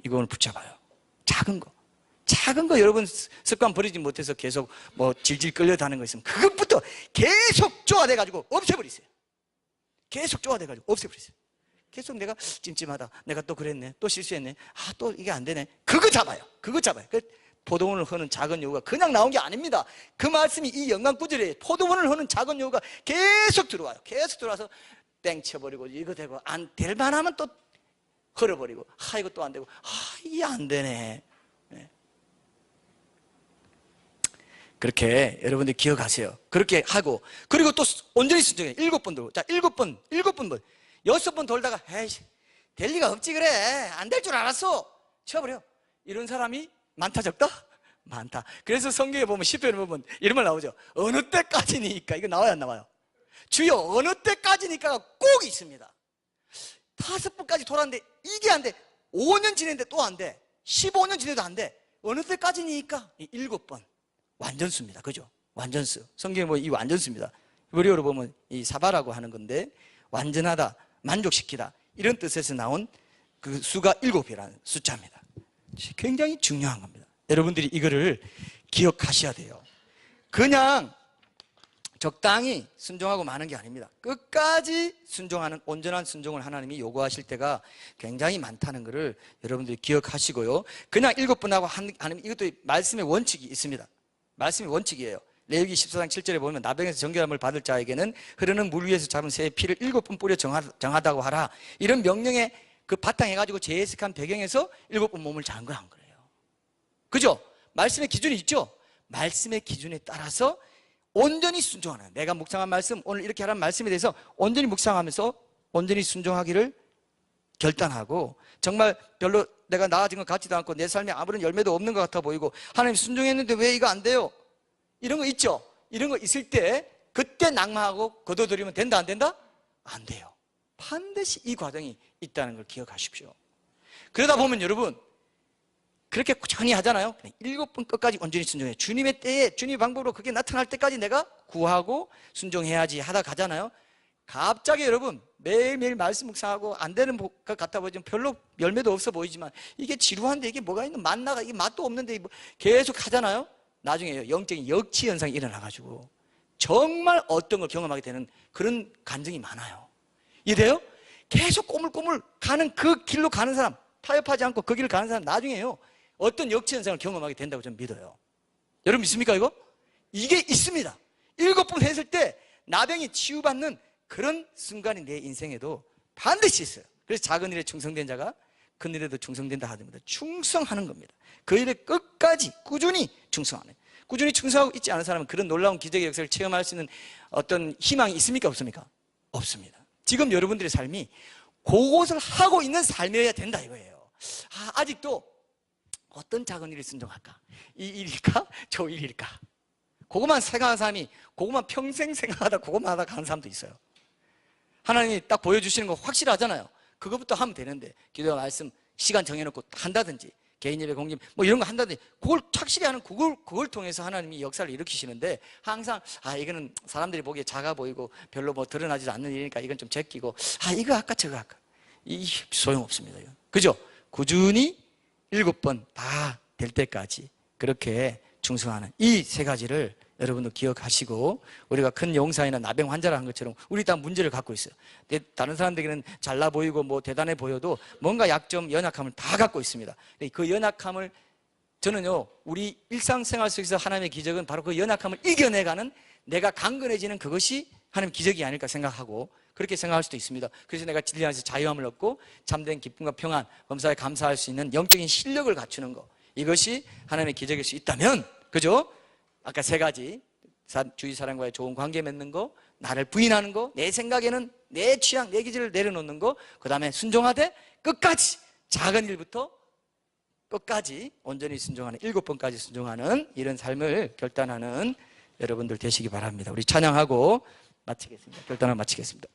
이거 오늘 붙잡아요. 작은 거 여러분 습관 버리지 못해서 계속 질질 끌려다니는 거 있으면 그것부터 계속 쪼아대가지고 없애버리세요. 계속 쪼아대가지고 없애버리세요. 계속 내가 찜찜하다, 내가 또 그랬네, 또 실수했네, 또 이게 안 되네. 그거 잡아요. 포도원을 허는 작은 여우가 그냥 나온 게 아닙니다. 그 말씀이 이 연강구절에 포도원을 허는 작은 여우가 계속 들어와요. 계속 들어와서 땡 쳐버리고 이거 되고 안 될 만하면 또 걸어버리고 이거 또 안 되고 이게 안 되네. 네. 그렇게 여러분들 기억하세요. 그렇게 하고 그리고 또 온전히 순종해. 7번 돌고 자 7번 6번 돌다가 에이 될 리가 없지 그래 안 될 줄 알았어 쳐버려. 이런 사람이 많다 적다? 많다. 그래서 성경에 보면 시편에 보면 이런 말 나오죠. 어느 때까지니까 이거 나와요 안 나와요? 주여 어느 때까지니까가 꼭 있습니다. 5번까지 돌았는데 이게 안 돼. 5년 지냈는데 또 안 돼. 15년 지내도 안 돼. 어느 때까지니까 7번 완전수입니다. 그죠? 완전수. 성경에 뭐 이 완전수입니다. 히브리어로 보면 이 사바라고 하는 건데 완전하다, 만족시키다 이런 뜻에서 나온 그 수가 7이라는 숫자입니다. 굉장히 중요한 겁니다. 여러분들이 이거를 기억하셔야 돼요. 그냥 적당히 순종하고 마는 게 아닙니다. 끝까지 순종하는 온전한 순종을 하나님이 요구하실 때가 굉장히 많다는 것을 여러분들이 기억하시고요. 그냥 7번 하고 하는 이것도 말씀의 원칙이 있습니다. 말씀의 원칙이에요. 레위기 14장 7절에 보면 나병에서 정결함을 받을 자에게는 흐르는 물 위에서 잡은 새의 피를 7번 뿌려 정하다고 하라. 이런 명령에 그 바탕해가지고 재해석한 배경에서 7번 몸을 잠그한 거예요. 그죠? 말씀의 기준이 있죠? 말씀의 기준에 따라서 온전히 순종하는, 내가 묵상한 말씀, 오늘 이렇게 하라는 말씀에 대해서 온전히 묵상하면서 온전히 순종하기를 결단하고, 정말 별로 내가 나아진 것 같지도 않고 내 삶에 아무런 열매도 없는 것 같아 보이고 하나님 순종했는데 왜 이거 안 돼요? 이런 거 있죠? 이런 거 있을 때 그때 낙마하고 거둬들이면 된다 안 된다? 안 돼요. 반드시 이 과정이 있다는 걸 기억하십시오. 그러다 보면 여러분 그렇게 꾸준히 하잖아요. 7번 끝까지 온전히 순종해. 주님의 때에 주님의 방법으로 그게 나타날 때까지 내가 구하고 순종해야지 하다 가잖아요. 갑자기 여러분 매일매일 말씀 묵상하고 안 되는 것 같아 보이지만 별로 열매도 없어 보이지만 이게 지루한데 이게 뭐가 있는 맛나가 이게 맛도 없는데 계속 하잖아요. 나중에 영적인 역치 현상이 일어나가지고 정말 어떤 걸 경험하게 되는 그런 간증이 많아요. 이해돼요? 계속 꼬물꼬물 가는 그 길로 가는 사람, 타협하지 않고 그 길을 가는 사람 나중에요 어떤 역치 현상을 경험하게 된다고 저는 믿어요. 여러분 믿습니까 이거? 이게 있습니다. 7번 했을 때 나병이 치유받는 그런 순간이 내 인생에도 반드시 있어요. 그래서 작은 일에 충성된 자가 큰 일에도 충성된다 하답니다. 충성하는 겁니다. 그 일에 끝까지 꾸준히 충성하는. 꾸준히 충성하고 있지 않은 사람은 그런 놀라운 기적의 역사를 체험할 수 있는 어떤 희망이 있습니까 없습니까? 없습니다. 지금 여러분들의 삶이 그것을 하고 있는 삶이어야 된다 이거예요. 아직도 어떤 작은 일을 순종할까? 이 일일까? 저 일일까? 그것만 생각하는 사람이 그것만 평생 생각하다 그것만 하다 가는 사람도 있어요. 하나님이 딱 보여주시는 거 확실하잖아요. 그것부터 하면 되는데 기도와 말씀 시간 정해놓고 한다든지 개인 예배 공개 뭐 이런 거 한다든지 그걸 착실히 하는 그걸 통해서 하나님이 역사를 일으키시는데 항상 이거는 사람들이 보기에 작아 보이고 별로 뭐 드러나지도 않는 일이니까 이건 좀 제끼고 이거 할까 저거 할까 이 소용없습니다. 이건. 그죠? 꾸준히 7번 다 될 때까지 그렇게 충성하는 이 세 가지를 여러분도 기억하시고 우리가 큰 용사이나 나병 환자라 한 것처럼 우리 다 문제를 갖고 있어요. 다른 사람들에게는 잘나 보이고 뭐 대단해 보여도 뭔가 약점, 연약함을 다 갖고 있습니다. 그 연약함을 저는요 우리 일상생활 속에서 하나님의 기적은 바로 그 연약함을 이겨내가는 내가 강건해지는 그것이 하나님의 기적이 아닐까 생각하고 그렇게 생각할 수도 있습니다. 그래서 내가 진리 안에서 자유함을 얻고 참된 기쁨과 평안, 범사에 감사할 수 있는 영적인 실력을 갖추는 것 이것이 하나님의 기적일 수 있다면 그죠? 아까 세 가지 주위 사람과의 좋은 관계 맺는 거 나를 부인하는 거 내 생각에는 내 취향, 내 기질을 내려놓는 거 그 다음에 순종하되 끝까지 작은 일부터 끝까지 온전히 순종하는 7번까지 순종하는 이런 삶을 결단하는 여러분들 되시기 바랍니다. 우리 찬양하고 마치겠습니다. 결단을 마치겠습니다.